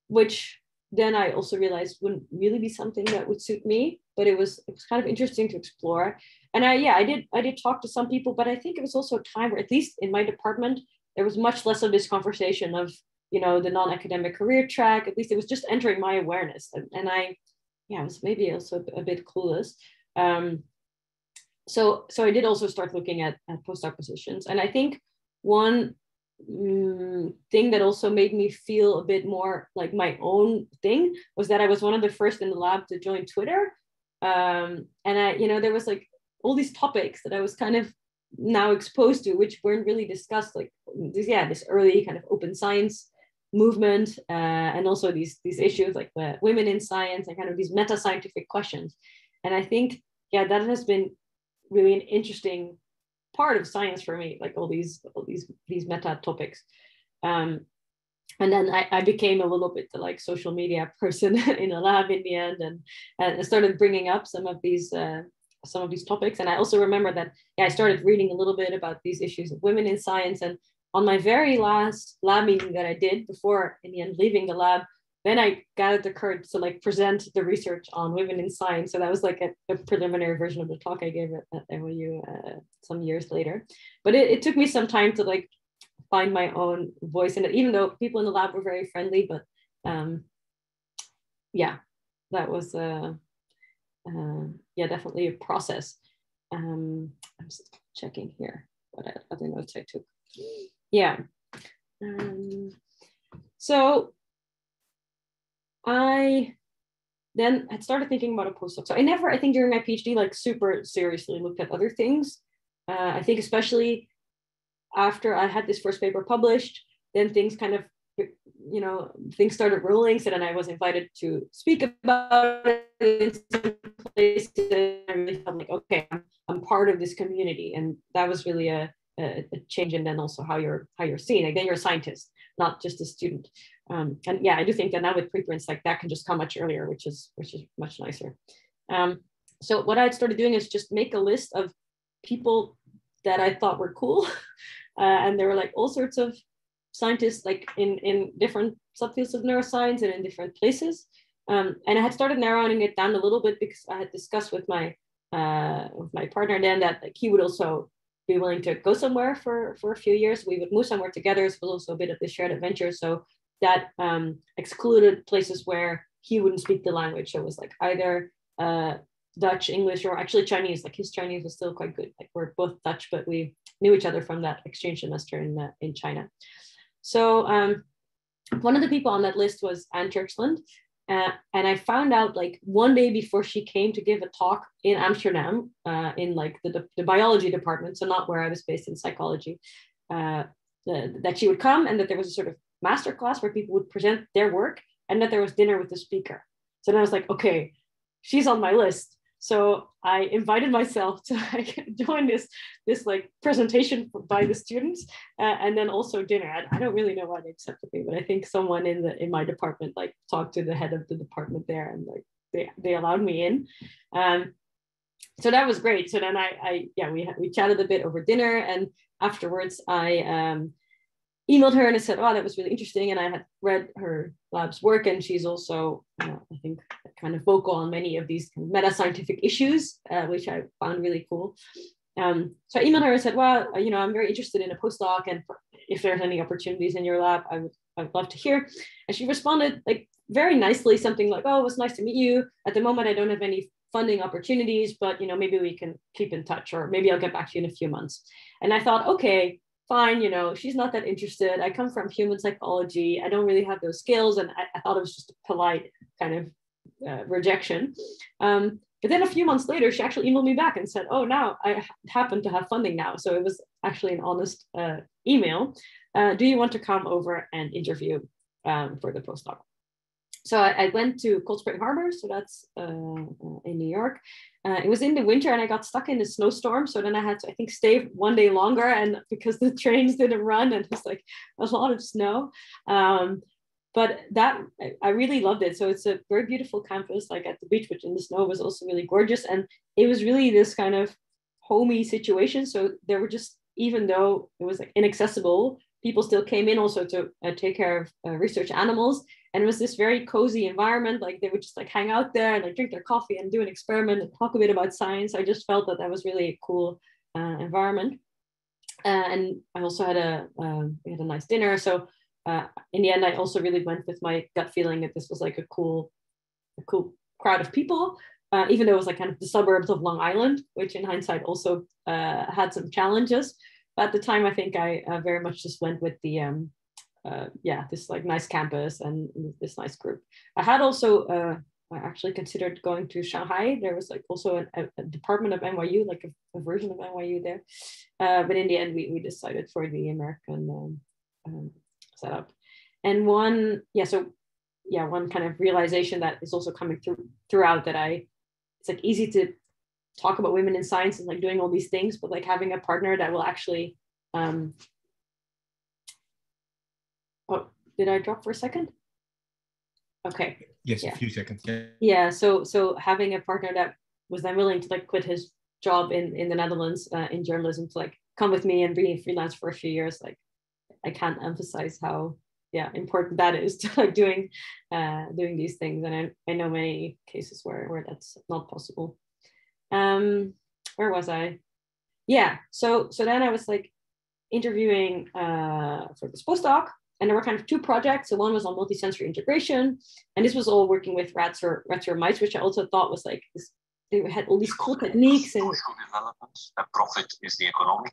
which then I also realized wouldn't really be something that would suit me, but it was kind of interesting to explore. And I did talk to some people, but I think it was also a time where, at least in my department, there was much less of this conversation of, the non-academic career track. At least it was just entering my awareness. And I was maybe also a bit clueless. So I did also start looking at postdoc positions. And I think one thing that also made me feel a bit more like my own thing was that I was one of the first in the lab to join Twitter. And there was like all these topics that I was kind of now exposed to, which weren't really discussed, like this early kind of open science movement, and also these issues like the women in science and kind of these meta scientific questions. And I think that has been really an interesting part of science for me, like all these meta topics. And then I became a little bit the like social media person in a lab in the end, and I started bringing up some of these topics. And I also remember that I started reading a little bit about these issues of women in science. And on my very last lab meeting that I did before in the end leaving the lab, then I gathered the courage to like present the research on women in science. So that was like a preliminary version of the talk I gave at NYU some years later. But it took me some time to like find my own voice in it, even though people in the lab were very friendly. But that was definitely a process. I'm just checking here what other notes I took. So I then had started thinking about a postdoc. So I think during my PhD, like super seriously looked at other things. I think especially after I had this first paper published, then things kind of, things started rolling. So then I was invited to speak about it in some places. I really felt like, okay, I'm part of this community. And that was really a change. And then also how you're seen. Like then you're a scientist, not just a student. And I do think that now with preprints, like that can just come much earlier, which is much nicer. So what I started doing is just make a list of people that I thought were cool. And there were like all sorts of scientists, like in different subfields of neuroscience and in different places. And I had started narrowing it down a little bit because I had discussed with my partner then that like he would also be willing to go somewhere for a few years. We would move somewhere together. So it was also a bit of the shared adventure. So that excluded places where he wouldn't speak the language. So it was like either Dutch, English, or actually Chinese. Like his Chinese was still quite good. Like we're both Dutch, but we knew each other from that exchange semester in China. So one of the people on that list was Ann Churchland. And I found out like one day before she came to give a talk in Amsterdam in like the biology department, so not where I was based in psychology, that she would come and that there was a sort of masterclass where people would present their work and that there was dinner with the speaker. So then I was like, okay, she's on my list. So I invited myself to like join this like presentation by the students and then also dinner. I don't really know why they accepted me, but I think someone in my department like talked to the head of the department there and like they allowed me in. So that was great. So then we chatted a bit over dinner, and afterwards I emailed her and I said, oh, that was really interesting. And I had read her lab's work, and she's also, I think, kind of vocal on many of these meta-scientific issues, which I found really cool. So I emailed her and said, well, I'm very interested in a postdoc, and if there's any opportunities in your lab, I'd love to hear. And she responded like very nicely, something like, oh, it was nice to meet you. At the moment, I don't have any funding opportunities, but maybe we can keep in touch, or maybe I'll get back to you in a few months. And I thought, okay, fine, she's not that interested. I come from human psychology. I don't really have those skills. And I thought it was just a polite kind of rejection. But then a few months later, she actually emailed me back and said, oh, now I happen to have funding now. So it was actually an honest email. Do you want to come over and interview for the postdoc? So I went to Cold Spring Harbor, so that's in New York. It was in the winter, and I got stuck in a snowstorm. So then I had to, I think, stay one day longer, and because the trains didn't run, and it was like a lot of snow. But I really loved it. So it's a very beautiful campus, like at the beach, which in the snow was also really gorgeous. And it was really this kind of homey situation. So there were just, even though it was like inaccessible, people still came in also to take care of research animals. And it was this very cozy environment. Like they would just like hang out there and like drink their coffee and do an experiment and talk a bit about science. I just felt that was really a cool environment. And I also had we had a nice dinner. So in the end, I also really went with my gut feeling that this was like a cool crowd of people, even though it was like kind of the suburbs of Long Island, which in hindsight also had some challenges. But at the time, I think I very much just went with the this like nice campus and this nice group. I had also I actually considered going to Shanghai. There was like also a department of NYU, like a version of NYU there. But in the end, we decided for the American setup. And one kind of realization that is also coming throughout that it's like easy to talk about women in science and like doing all these things, but like having a partner that will actually oh, did I drop for a second? Okay. Yes, yeah. A few seconds. Yeah. So having a partner that was then willing to like quit his job in the Netherlands in journalism to like come with me and be freelance for a few years, like I can't emphasize how important that is to like doing these things. And I know many cases where that's not possible. Where was I? Yeah. So then I was like interviewing for this postdoc, and there were kind of two projects. So one was on multisensory integration, and this was all working with rats or mice, which I also thought was like this, they had all these cool techniques and social development. Profit is the economic.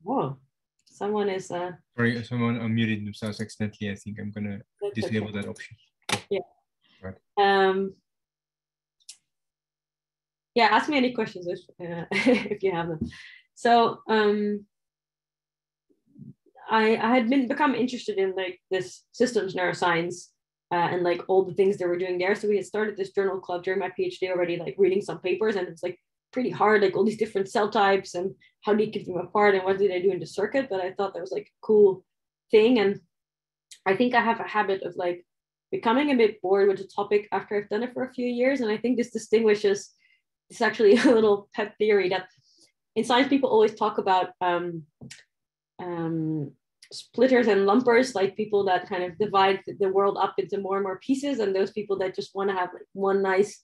Whoa. Someone is sorry, someone unmuted themselves accidentally. I think I'm gonna disable that option. Yeah. Right. Yeah, ask me any questions if you have them. So I had become interested in like this systems neuroscience and like all the things they were doing there. So we had started this journal club during my PhD already, like reading some papers, and it's like pretty hard, like all these different cell types and how do you keep them apart and what do they do in the circuit. But I thought that was like a cool thing. And I think I have a habit of like becoming a bit bored with the topic after I've done it for a few years. And I think this distinguishes, it's actually a little pet theory that in science, people always talk about splitters and lumpers, like people that kind of divide the world up into more and more pieces, and those people that just want to have like one nice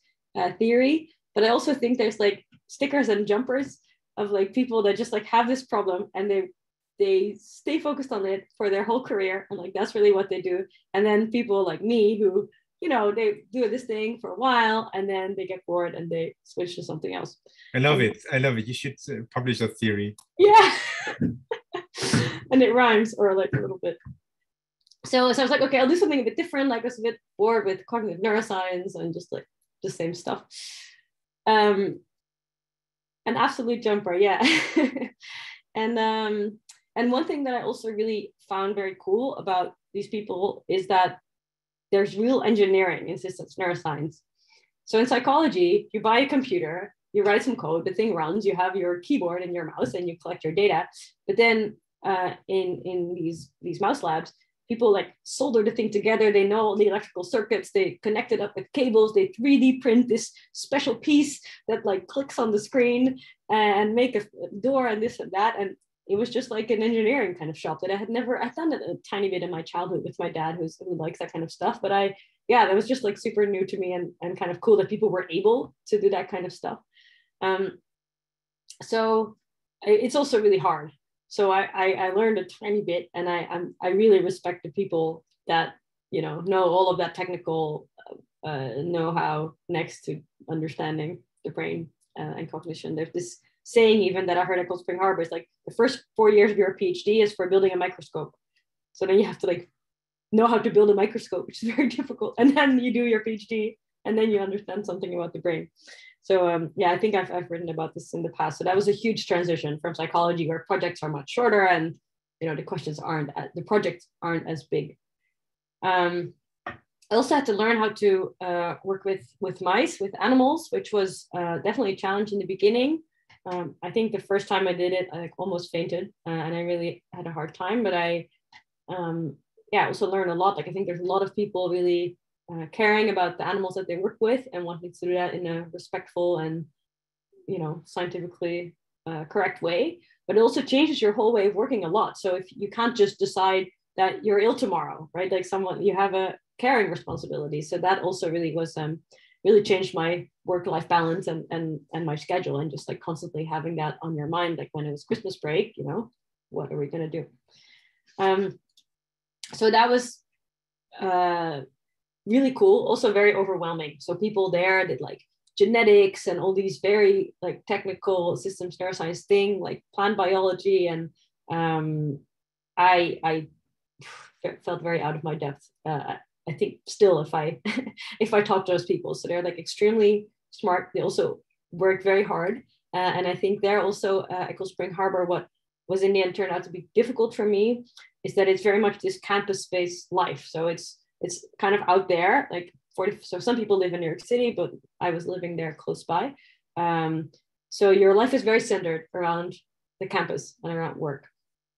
theory. But I also think there's like stickers and jumpers of like people that just like have this problem and they stay focused on it for their whole career, and like that's really what they do. And then people like me who, they do this thing for a while and then they get bored and they switch to something else. I love it. You should publish a theory. Yeah. And it rhymes, or like a little bit. So I was like, okay, I'll do something a bit different. Like I was a bit bored with cognitive neuroscience and just like the same stuff. An absolute jumper, yeah. And one thing that I also really found very cool about these people is that there's real engineering in systems neuroscience. So in psychology, you buy a computer, you write some code, the thing runs, you have your keyboard and your mouse, and you collect your data. But then in these mouse labs, people like solder the thing together. They know all the electrical circuits. They connect it up with cables. They 3D print this special piece that like clicks on the screen and make a door and this and that. And it was just like an engineering kind of shop that I'd done it a tiny bit in my childhood with my dad, who likes that kind of stuff. But that was just like super new to me and kind of cool that people were able to do that kind of stuff. So it's also really hard. So I learned a tiny bit, and I really respect the people that, know all of that technical know-how next to understanding the brain and cognition. There's this saying even that I heard at Cold Spring Harbor, is like the first 4 years of your PhD is for building a microscope. So then you have to like know how to build a microscope, which is very difficult. And then you do your PhD, and then you understand something about the brain. So I think I've written about this in the past. So that was a huge transition from psychology, where projects are much shorter, and the projects aren't as big. I also had to learn how to work with mice, with animals, which was definitely a challenge in the beginning. I think the first time I did it, I almost fainted, and I really had a hard time. But I also learned a lot. Like, I think there's a lot of people really caring about the animals that they work with and wanting to do that in a respectful and, scientifically correct way. But it also changes your whole way of working a lot. So if you can't just decide that you're ill tomorrow, right? Like you have a caring responsibility. So that also really was really changed my work-life balance and my schedule, and just like constantly having that on your mind, like when it was Christmas break, what are we going to do? So that was really cool, also very overwhelming. So people there did like genetics and all these very like technical systems neuroscience thing, like plant biology, and I felt very out of my depth. I think still if I if I talk to those people. So they're like extremely smart. They also work very hard, and I think they're also at Cold Spring Harbor, what was in the end turned out to be difficult for me is that it's very much this campus-based life. So it's kind of out there, like so some people live in New York City, but I was living there close by. So your life is very centered around the campus and around work,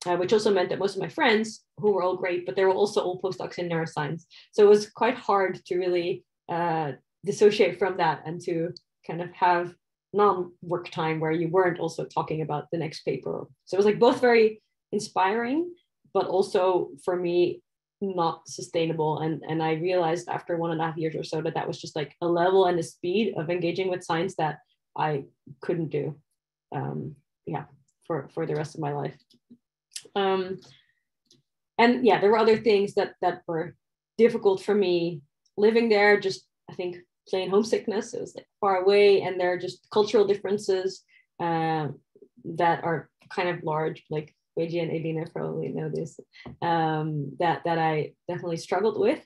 which also meant that most of my friends, who were all great, but they were also all postdocs in neuroscience. So it was quite hard to really dissociate from that and to kind of have non-work time where you weren't also talking about the next paper. So it was like both very inspiring, but also for me, not sustainable. And I realized after 1.5 years or so that was just like a level and a speed of engaging with science that I couldn't do for the rest of my life. And yeah, there were other things that were difficult for me living there. Just, I think, plain homesickness. It was like far away, and there are just cultural differences that are kind of large, like Wei Ji and Elina probably know this, that I definitely struggled with.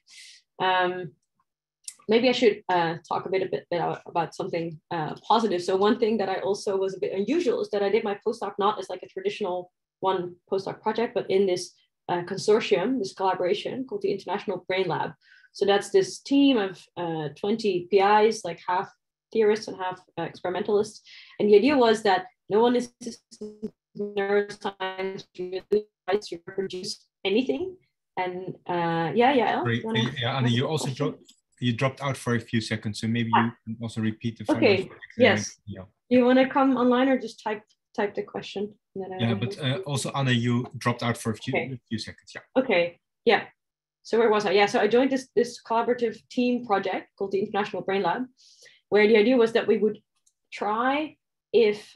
Maybe I should talk a bit about something positive. So one thing that I also was a bit unusual is that I did my postdoc not as like a traditional one postdoc project, but in this consortium, this collaboration called the International Brain Lab. So that's this team of 20 PIs, like half theorists and half experimentalists. And the idea was that no one is neuroscience really tries to reproduce anything. And Anna, you also dropped out for a few seconds, so maybe you can also repeat the final. Okay. Yes. Yeah. Do you want to come online or just type the question? But also Anna, you dropped out for a few seconds. Yeah. Okay. Yeah. So where was I? Yeah. So I joined this collaborative team project called the International Brain Lab, where the idea was that we would try if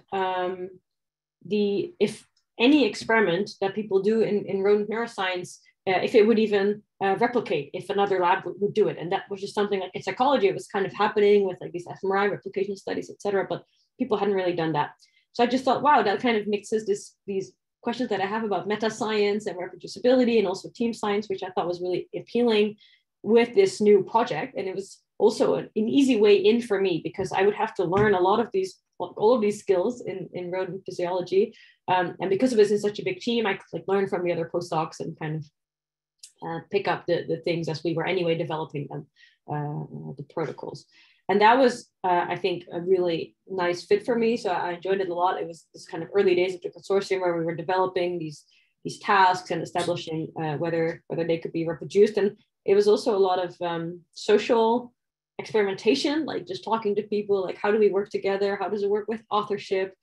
any experiment that people do in rodent neuroscience, if it would even replicate if another lab would do it. And that was just something like in psychology, it was kind of happening with like these fMRI replication studies, etc. But people hadn't really done that. So I just thought, wow, that kind of mixes these questions that I have about meta science and reproducibility and also team science, which I thought was really appealing with this new project. And it was also an easy way in for me, because I would have to learn all of these skills in rodent physiology. And because it was in such a big team, I could like learn from the other postdocs and kind of pick up the things as we were anyway developing them, the protocols. And that was, I think, a really nice fit for me. So I enjoyed it a lot. It was this kind of early days of the consortium where we were developing these tasks and establishing whether they could be reproduced. And it was also a lot of social experimentation, like just talking to people, like how do we work together? How does it work with authorship?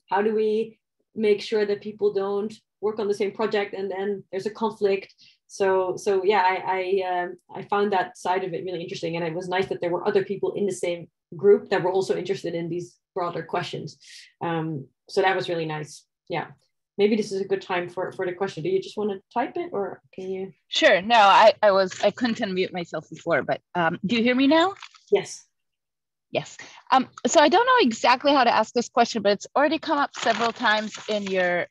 How do we make sure that people don't work on the same project and then there's a conflict. So yeah, I found that side of it really interesting, and it was nice that there were other people in the same group that were also interested in these broader questions. So that was really nice. Yeah, maybe this is a good time for the question. Do you just want to type it, or can you? Sure. No, I couldn't unmute myself before, but do you hear me now? Yes. Yes. So I don't know exactly how to ask this question, but it's already come up several times in your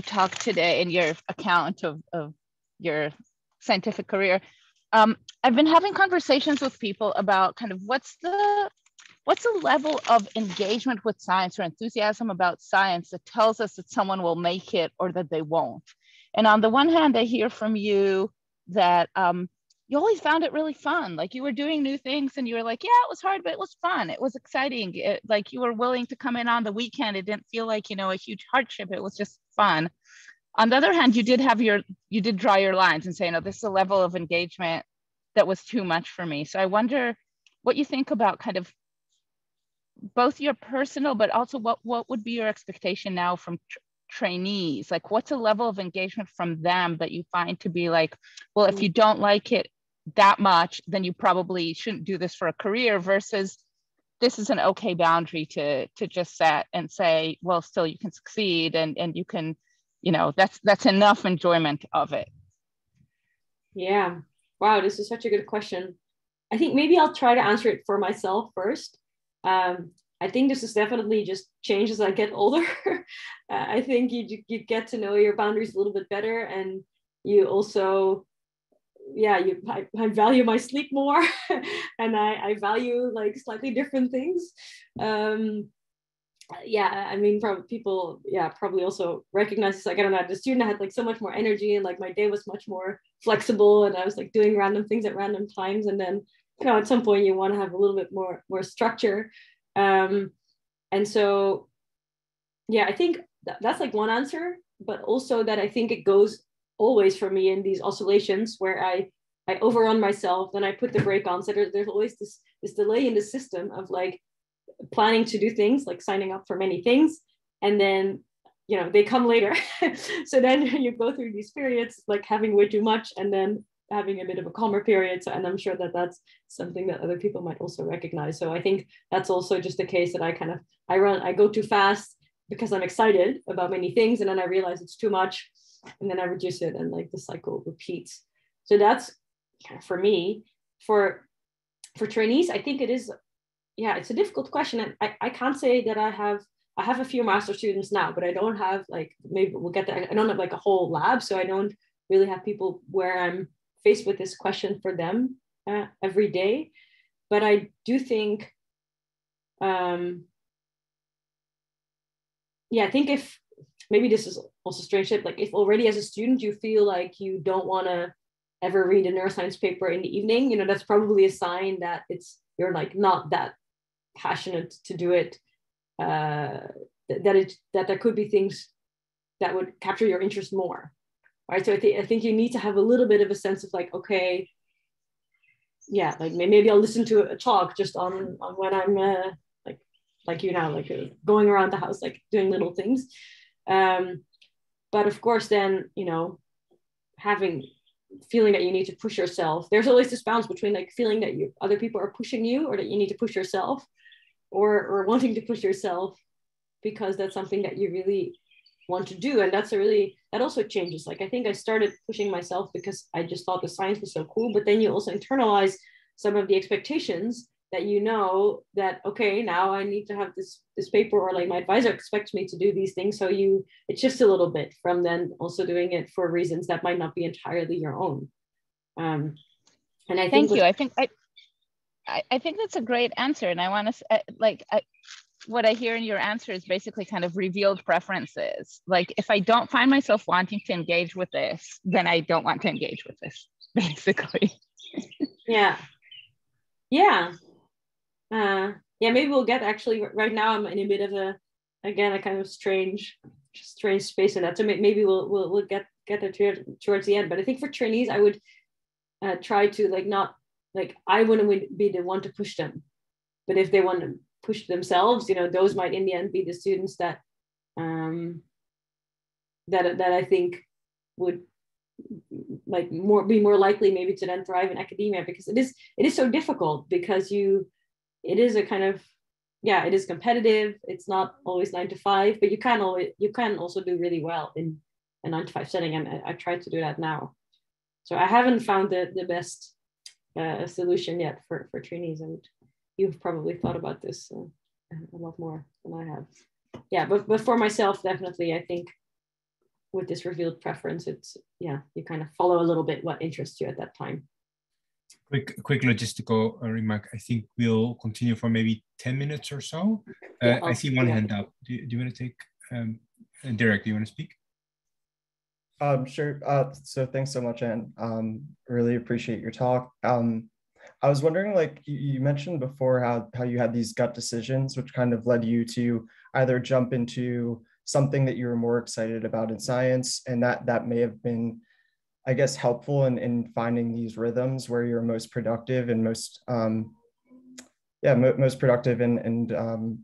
talk today, in your account of your scientific career. I've been having conversations with people about kind of what's the level of engagement with science or enthusiasm about science that tells us that someone will make it or that they won't. And on the one hand, I hear from you that you always found it really fun. Like you were doing new things and you were like, yeah, it was hard, but it was fun. It was exciting. Like you were willing to come in on the weekend. It didn't feel like, a huge hardship. It was just fun. On the other hand, you did draw your lines and say, no, this is a level of engagement that was too much for me. So I wonder what you think about kind of both your personal, but also what would be your expectation now from trainees? Like what's a level of engagement from them that you find to be like, well, if you don't like it that much, then you probably shouldn't do this for a career, versus this is an okay boundary to just set and say, well, still you can succeed and you can, that's enough enjoyment of it. Yeah. Wow, this is such a good question. I think maybe I'll try to answer it for myself first. I think this is definitely just change as I get older. I think you get to know your boundaries a little bit better, and you also, I value my sleep more, and I value like slightly different things. I mean, probably people, probably also recognize this. Like, I don't know, as a student, I had like so much more energy, and like my day was much more flexible, and I was like doing random things at random times. And then, at some point you want to have a little bit more structure. And so, I think that's like one answer, but also that I think it goes always for me in these oscillations where I overrun myself, then I put the brake on. So there's always this delay in the system of like planning to do things, like signing up for many things, and then they come later. So then you go through these periods like having way too much and then having a bit of a calmer period. So, and I'm sure that that's something that other people might also recognize. So I think that's also just the case that I go too fast because I'm excited about many things, and then I realize it's too much, and then I reduce it, and like the cycle repeats. So that's for me. For trainees, I think it is, it's a difficult question. And I can't say that I have a few master students now, but I don't have like, maybe we'll get there. I don't have like a whole lab, so I don't really have people where I'm faced with this question for them every day. But I do think, I think if, maybe this is also strange, like if already as a student you feel like you don't want to ever read a neuroscience paper in the evening, that's probably a sign that you're like not that passionate to do it, that there could be things that would capture your interest more, right? So I think you need to have a little bit of a sense of like, okay, like maybe I'll listen to a talk just on when I'm like going around the house, like doing little things, but of course then feeling that you need to push yourself. There's always this balance between like feeling that other people are pushing you, or that you need to push yourself, or wanting to push yourself because that's something that you really want to do. And that also changes. Like I think I started pushing myself because I just thought the science was so cool, but then you also internalize some of the expectations that that, okay, now I need to have this paper, or like my advisor expects me to do these things. So it shifts a little bit from then also doing it for reasons that might not be entirely your own. And I think— Thank you. I think that's a great answer. And I want to what I hear in your answer is basically kind of revealed preferences. Like if I don't find myself wanting to engage with this, then I don't want to engage with this, basically. Maybe we'll get, actually right now I'm in a bit of a kind of strange space in that. So maybe we'll get there towards the end. But I think for trainees, I would try to I wouldn't be the one to push them, but if they want to push themselves, those might in the end be the students that that I think would like be more likely maybe to then thrive in academia, because it is so difficult, because it is a kind of, yeah, it is competitive. It's not always 9 to 5, but you can also do really well in a 9 to 5 setting, and I try to do that now. So I haven't found the best solution yet for trainees, and you've probably thought about this a lot more than I have. Yeah, but for myself, definitely, I think with this revealed preference, it's, yeah, you kind of follow a little bit what interests you at that time. Quick logistical remark. I think we'll continue for maybe 10 minutes or so. Yeah, I see one hand up. Do you want to take, Derek, do you want to speak? Sure. So thanks so much, Ann. Really appreciate your talk. I was wondering, like you mentioned before, how you had these gut decisions, which kind of led you to either jump into something that you were more excited about in science, and that may have been, I guess, helpful in finding these rhythms where you're most productive and most productive and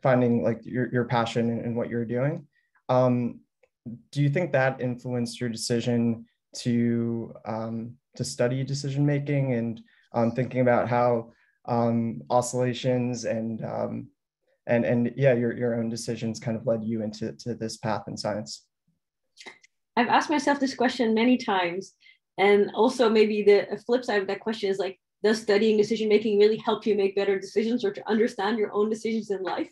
finding like your passion in what you're doing. Do you think that influenced your decision to study decision making and thinking about how oscillations and your own decisions kind of led you into this path in science? I've asked myself this question many times, and also maybe the flip side of that question is like, does studying decision making really help you make better decisions or to understand your own decisions in life?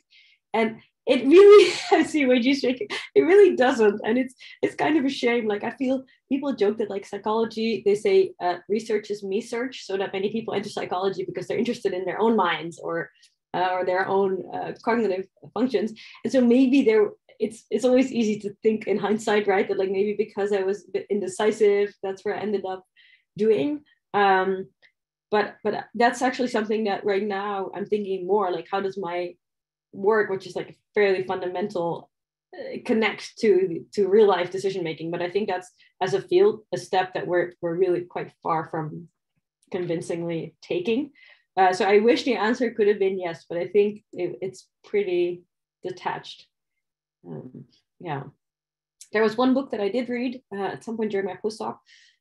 And it really, I see Wei Ji's shaking, it really doesn't. And it's kind of a shame. Like, I feel people joke that like psychology, they say research is me search, so that many people enter psychology because they're interested in their own minds or their own cognitive functions. And so maybe it's always easy to think in hindsight, right? That like maybe because I was a bit indecisive, that's where I ended up doing. But that's actually something that right now I'm thinking more like, how does my work, which is like fairly fundamental, connect to real life decision making? But I think that's, as a field, a step that we're really quite far from convincingly taking. So I wish the answer could have been yes, but I think it's pretty detached. Yeah, there was one book that I did read at some point during my postdoc,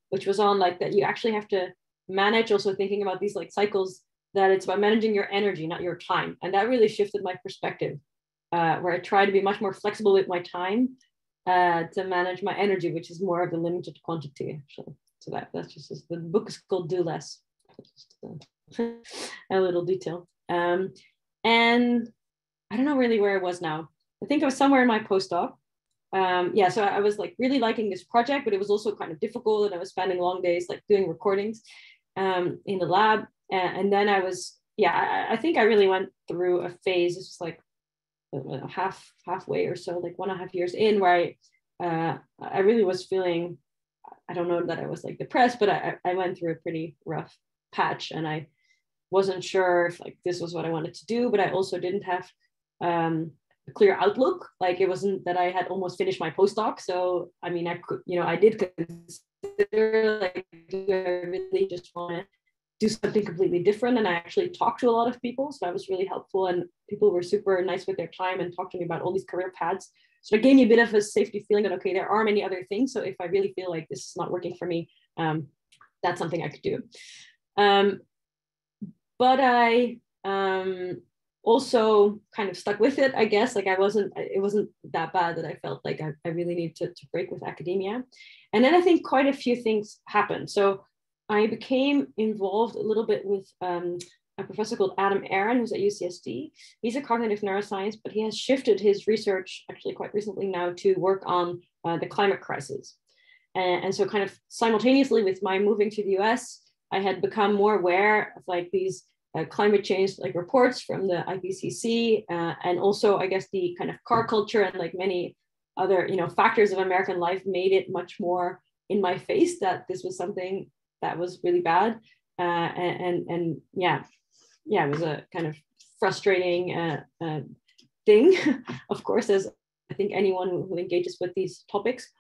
which was on like that you actually have to manage, also thinking about these like cycles, that it's about managing your energy, not your time. And that really shifted my perspective, where I try to be much more flexible with my time to manage my energy, which is more of a limited quantity, actually. So that's just, the book is called Do Less. A little detail. And I don't know really where I was now. I think I was somewhere in my postdoc. Yeah, so I was like really liking this project, but it was also kind of difficult, and I was spending long days like doing recordings in the lab. And then I was, yeah, I think I really went through a phase. This was like halfway or so, like 1.5 years in, where I really was feeling, I don't know that I was like depressed, but I went through a pretty rough patch, and I wasn't sure if like this was what I wanted to do, but I also didn't have a clear outlook. Like, it wasn't that I had almost finished my postdoc. So, I mean, I could, I did consider like, do I really just want to do something completely different? And I actually talked to a lot of people, so that was really helpful, and people were super nice with their time and talked to me about all these career paths. So it gave me a bit of a safety feeling that, okay, there are many other things, so if I really feel like this is not working for me, that's something I could do. But I also kind of stuck with it, I guess. Like, it wasn't that bad that I felt like I really need to break with academia. And then I think quite a few things happened. So I became involved a little bit with a professor called Adam Aaron, who's at UCSD. He's a cognitive neuroscience, but he has shifted his research actually quite recently now to work on the climate crisis. And so kind of simultaneously with my moving to the US, I had become more aware of like these climate change like reports from the IPCC, and also I guess the kind of car culture and like many other factors of American life made it much more in my face that this was something that was really bad, and yeah, it was a kind of frustrating thing, of course, as I think anyone who engages with these topics.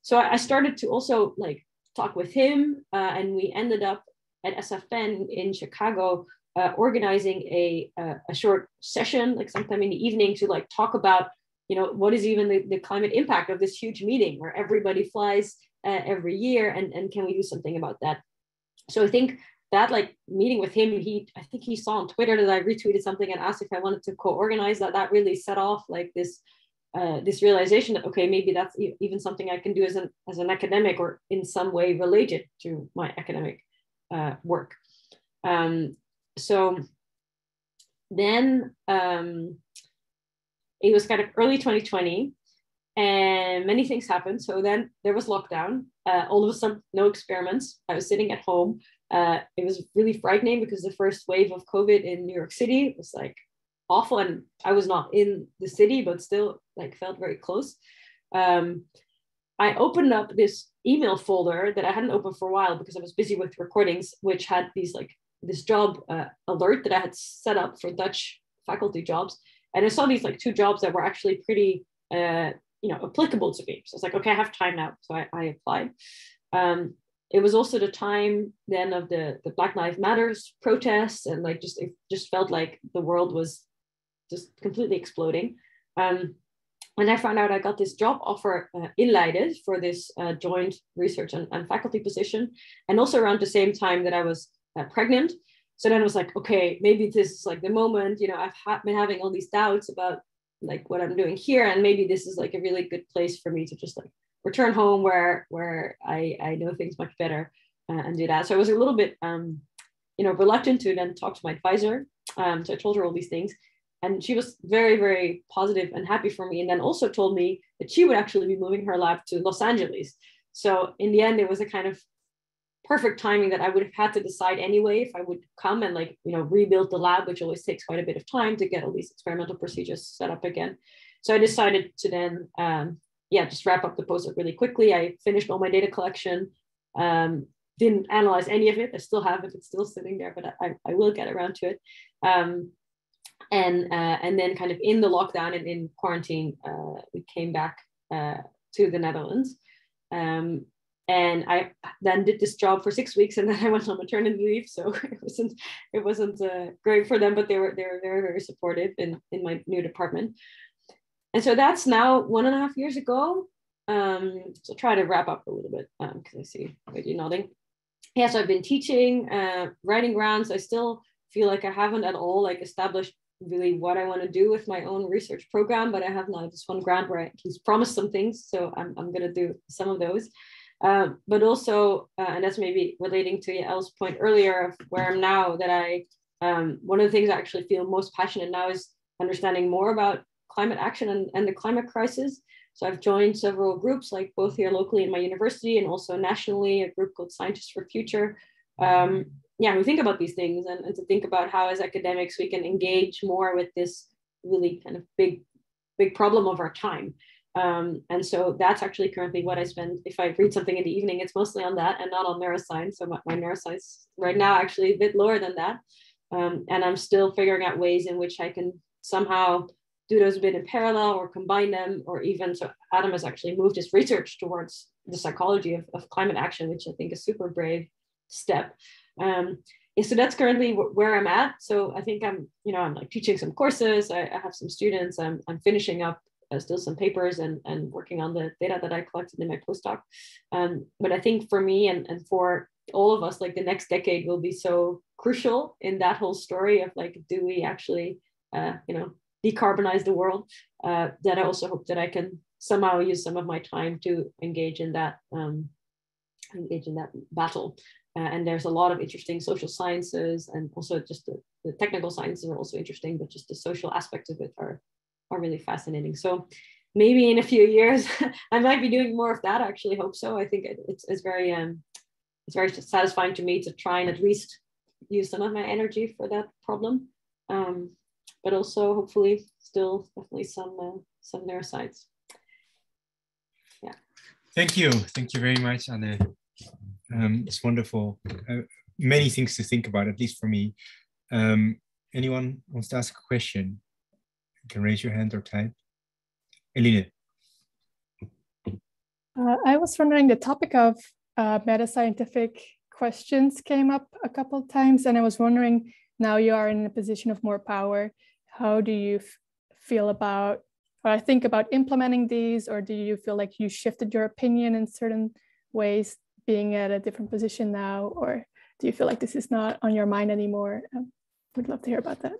So I started to also like talk with him, and we ended up at SFN in Chicago organizing a short session, like sometime in the evening, to like talk about what is even the climate impact of this huge meeting where everybody flies every year, and can we do something about that? So I think that like meeting with him, I think he saw on Twitter that I retweeted something and asked if I wanted to co-organize that. That really set off like this realization that, okay, maybe that's even something I can do as an academic, or in some way related to my academic work. So then it was kind of early 2020, and many things happened. So then there was lockdown. All of a sudden, no experiments. I was sitting at home. It was really frightening because the first wave of COVID in New York City was like awful, and I was not in the city, but still like felt very close. I opened up this email folder that I hadn't opened for a while because I was busy with recordings, which had this job alert that I had set up for Dutch faculty jobs. And I saw these like 2 jobs that were actually pretty, applicable to me. So I was like, okay, I have time now. So I applied. It was also the time then of the Black Lives Matters protests, and like it just felt like the world was just completely exploding. And I found out I got this job offer in Leiden for this joint research and faculty position, and also around the same time that I was pregnant. So then I was like, okay, maybe this is like the moment. I've been having all these doubts about like what I'm doing here, and maybe this is like a really good place for me to just like return home where I know things much better and do that. So I was a little bit reluctant to then talk to my advisor. So I told her all these things, and she was very, very positive and happy for me, and then also told me that she would actually be moving her lab to Los Angeles. So in the end, it was a kind of perfect timing that I would have had to decide anyway if I would come and like, rebuild the lab, which always takes quite a bit of time to get all these experimental procedures set up again. So I decided to then, just wrap up the postdoc really quickly. I finished all my data collection, didn't analyze any of it. I still have it, it's still sitting there, but I will get around to it. And then kind of in the lockdown and in quarantine, we came back to the Netherlands. And I then did this job for 6 weeks, and then I went on maternity leave. So it wasn't great for them, but they were very, very supportive in my new department. And so that's now 1.5 years ago. So I'll try to wrap up a little bit because I see you nodding. Yeah, so I've been teaching, writing grants. I still feel like I haven't at all like established really what I want to do with my own research program, but I have now this one grant where he's promised some things, so I'm going to do some of those. But also, and that's maybe relating to Yael's point earlier of where I'm now, that one of the things I actually feel most passionate now is understanding more about climate action and the climate crisis. So I've joined several groups, like both here locally in my university and also nationally, a group called Scientists for Future. We think about these things and to think about how as academics we can engage more with this really kind of big problem of our time. And so that's actually currently what I spend. If I read something in the evening, it's mostly on that and not on neuroscience. So my neuroscience right now actually a bit lower than that. And I'm still figuring out ways in which I can somehow do those a bit in parallel or combine them, or even, so Adam has actually moved his research towards the psychology of climate action, which I think is a super brave step. So that's currently where I'm at. So I think I'm like teaching some courses. I have some students. I'm finishing up still some papers and working on the data that I collected in my postdoc. But I think for me and for all of us, like the next decade will be so crucial in that whole story of like, do we actually, decarbonize the world? That I also hope that I can somehow use some of my time to engage in that battle. And there's a lot of interesting social sciences, and also just the technical sciences are also interesting, but just the social aspects of it are really fascinating. So maybe in a few years, I might be doing more of that. I actually hope so. I think it's very satisfying to me to try and at least use some of my energy for that problem. But also hopefully still definitely some neuroscience. Yeah. Thank you very much, Anne. It's wonderful. Many things to think about, at least for me. Anyone wants to ask a question? You can raise your hand or type. Eline. I was wondering, the topic of meta-scientific questions came up a couple of times, and I was wondering, now you are in a position of more power, how do you feel about Or I think about implementing these, or do you feel like you shifted your opinion in certain ways being at a different position now, or do you feel like this is not on your mind anymore? Would love to hear about that.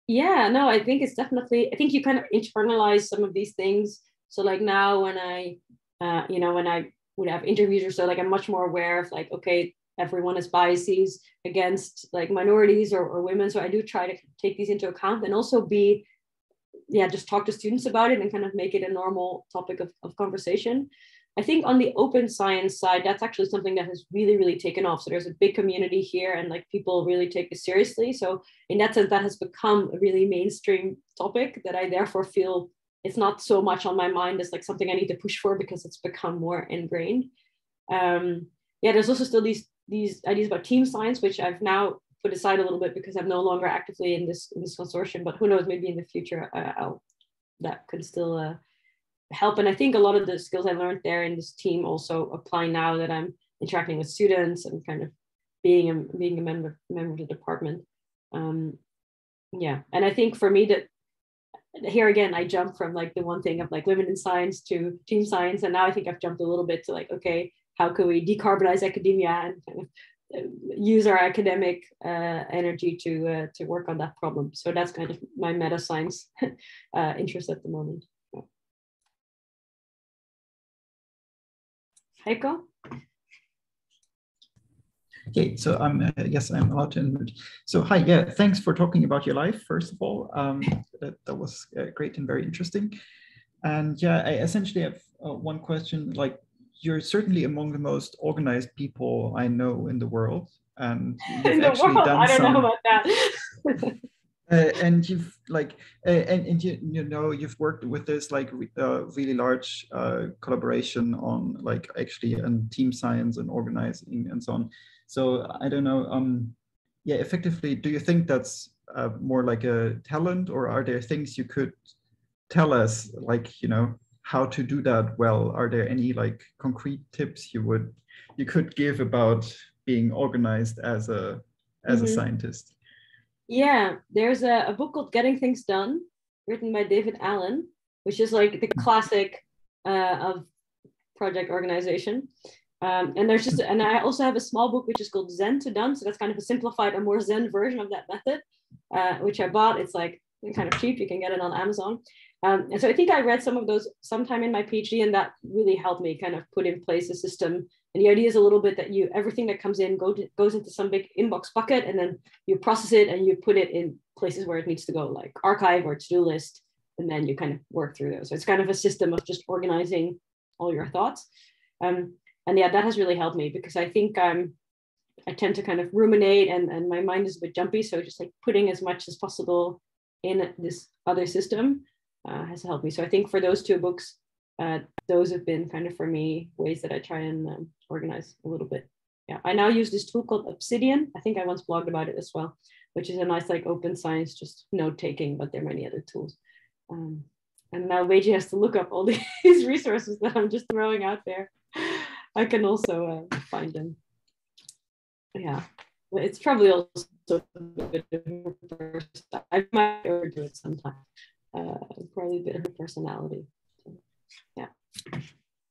Yeah, no, I think it's definitely, I think you kind of internalize some of these things. So like now when I, when I would have interviews or so, like I'm much more aware of like, okay, everyone has biases against like minorities or women. So I do try to take these into account and also just talk to students about it and kind of make it a normal topic of conversation. I think on the open science side, that's actually something that has really, really taken off. So there's a big community here and like people really take this seriously. So in that sense, that has become a really mainstream topic that I therefore feel it's not so much on my mind as like something I need to push for because it's become more ingrained. There's also still these ideas about team science, which I've now put aside a little bit because I'm no longer actively in this consortium, but who knows, maybe in the future that could still help. And I think a lot of the skills I learned there in this team also apply now that I'm interacting with students and kind of being a member of the department. And I think for me that here again, I jumped from like the one thing of like women in science to team science. And now I think I've jumped a little bit to like, okay, how can we decarbonize academia and kind of use our academic energy to work on that problem. So that's kind of my meta science interest at the moment. Heiko? Okay, so I'm allowed to unmute. So hi, yeah, thanks for talking about your life, first of all. That was great and very interesting. And yeah, I essentially have one question, like you're certainly among the most organized people I know in the world. And you've actually done I don't know about that. And you've like, and you've worked with this like really large collaboration on like actually on team science and organizing and so on. So I don't know, effectively, do you think that's more like a talent, or are there things you could tell us, like, how to do that well? Are there any like concrete tips you could give about being organized as a scientist? Yeah, there's a book called Getting Things Done, written by David Allen, which is like the classic of project organization. And I also have a small book which is called Zen to Done. So that's kind of a simplified, a more Zen version of that method, which I bought. It's like kind of cheap. You can get it on Amazon. And so I think I read some of those sometime in my PhD, and that really helped me kind of put in place a system. And the idea is a little bit that everything that comes in goes into some big inbox bucket, and then you process it and you put it in places where it needs to go, like archive or to-do list, and then you kind of work through those. So it's kind of a system of just organizing all your thoughts. And yeah, that has really helped me because I think I tend to kind of ruminate and my mind is a bit jumpy. So just like putting as much as possible in this other system has helped me. So I think for those two books, those have been kind of for me ways that I try and organize a little bit. Yeah, I now use this tool called Obsidian. I think I once blogged about it as well, which is a nice like open science, just note taking, but there are many other tools. And now Wei Ji has to look up all these resources that I'm just throwing out there. I can also find them. Yeah, it's probably also a bit of her personality. I might overdo it sometime. Probably a bit of her personality. So,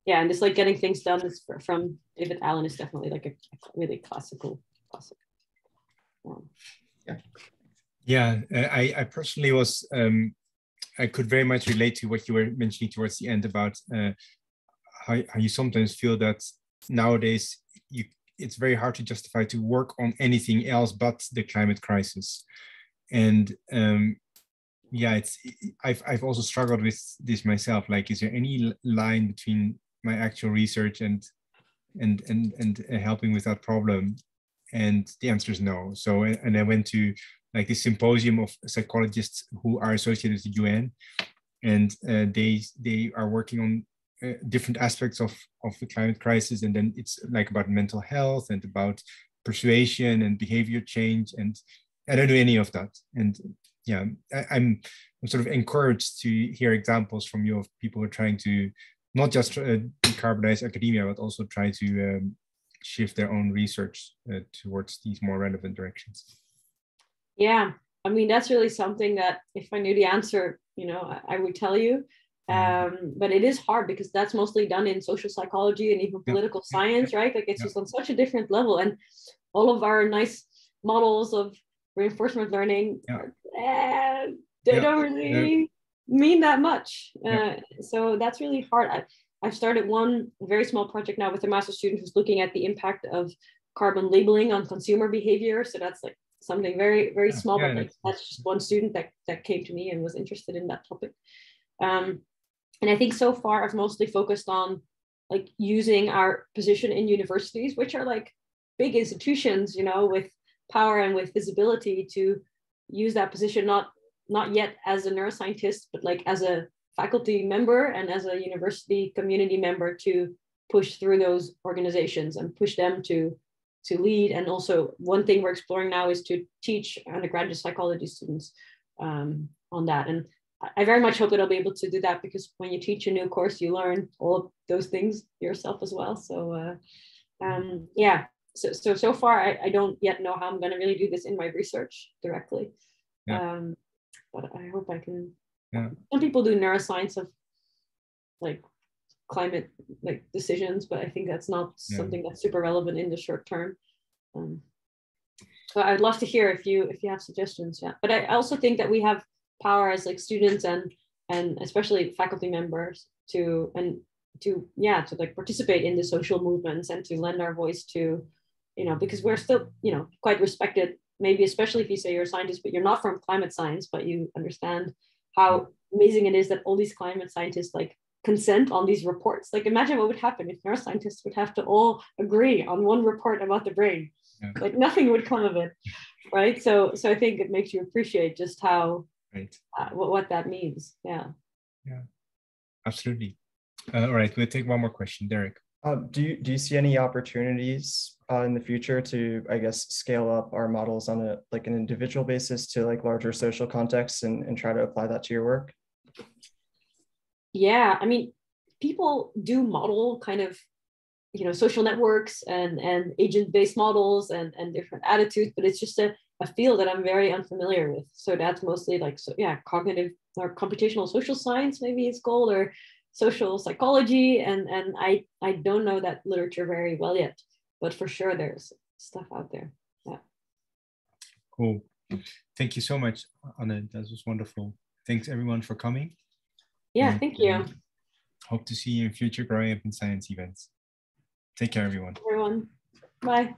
yeah, and just like getting things done is from David Allen is definitely like a really classical. Yeah, I personally was I could very much relate to what you were mentioning towards the end about how you sometimes feel that nowadays it's very hard to justify to work on anything else but the climate crisis. And I've also struggled with this myself. Like, is there any line between my actual research and helping with that problem? And the answer is no. So, and I went to like this symposium of psychologists who are associated with the UN, and they are working on different aspects of the climate crisis, and then it's like about mental health and about persuasion and behavior change, and I don't do any of that. And yeah, I'm sort of encouraged to hear examples from you of people who are trying to not just decarbonize academia, but also try to shift their own research towards these more relevant directions. Yeah, I mean, that's really something that if I knew the answer, you know, I would tell you. But it is hard because that's mostly done in social psychology and even political science, right? Like it's just on such a different level. And all of our nice models of reinforcement learning, they don't really mean that much. So that's really hard. I've started one very small project now with a master's student who's looking at the impact of carbon labeling on consumer behavior. So that's like something very, very small, but like that's just one student that came to me and was interested in that topic. And I think so far I've mostly focused on like using our position in universities, which are like big institutions, you know, with power and with visibility, to use that position, not yet as a neuroscientist, but like as a faculty member and as a university community member, to push through those organizations and push them to lead. And also one thing we're exploring now is to teach undergraduate psychology students on that. And I very much hope that I'll be able to do that, because when you teach a new course, you learn all of those things yourself as well. So yeah, so far I don't yet know how I'm going to really do this in my research directly. But I hope I can. Some people do neuroscience of like climate like decisions, but I think that's not something that's super relevant in the short term. So I'd love to hear if you have suggestions. But I also think that we have power as like students and especially faculty members to like participate in the social movements and to lend our voice to, you know, because we're still, you know, quite respected, maybe especially if you say you're a scientist but you're not from climate science, but you understand how amazing it is that all these climate scientists like consent on these reports. Like imagine what would happen if neuroscientists would have to all agree on one report about the brain. Like nothing would come of it, right? So I think it makes you appreciate just how what that means. Yeah, absolutely. All right, we'll take one more question. Derek, do you see any opportunities in the future to, I guess, scale up our models on a like an individual basis to like larger social contexts and try to apply that to your work? Yeah, I mean, people do model kind of, you know, social networks and agent-based models and different attitudes, but it's just a field that I'm very unfamiliar with. So that's mostly like, cognitive or computational social science, maybe it's called, or social psychology. And I don't know that literature very well yet, but for sure there's stuff out there. Yeah. Cool. Thank you so much, Anna. That was wonderful. Thanks everyone for coming. Yeah, and, thank you. Hope to see you in future Growing Up in Science events. Take care, everyone. Bye.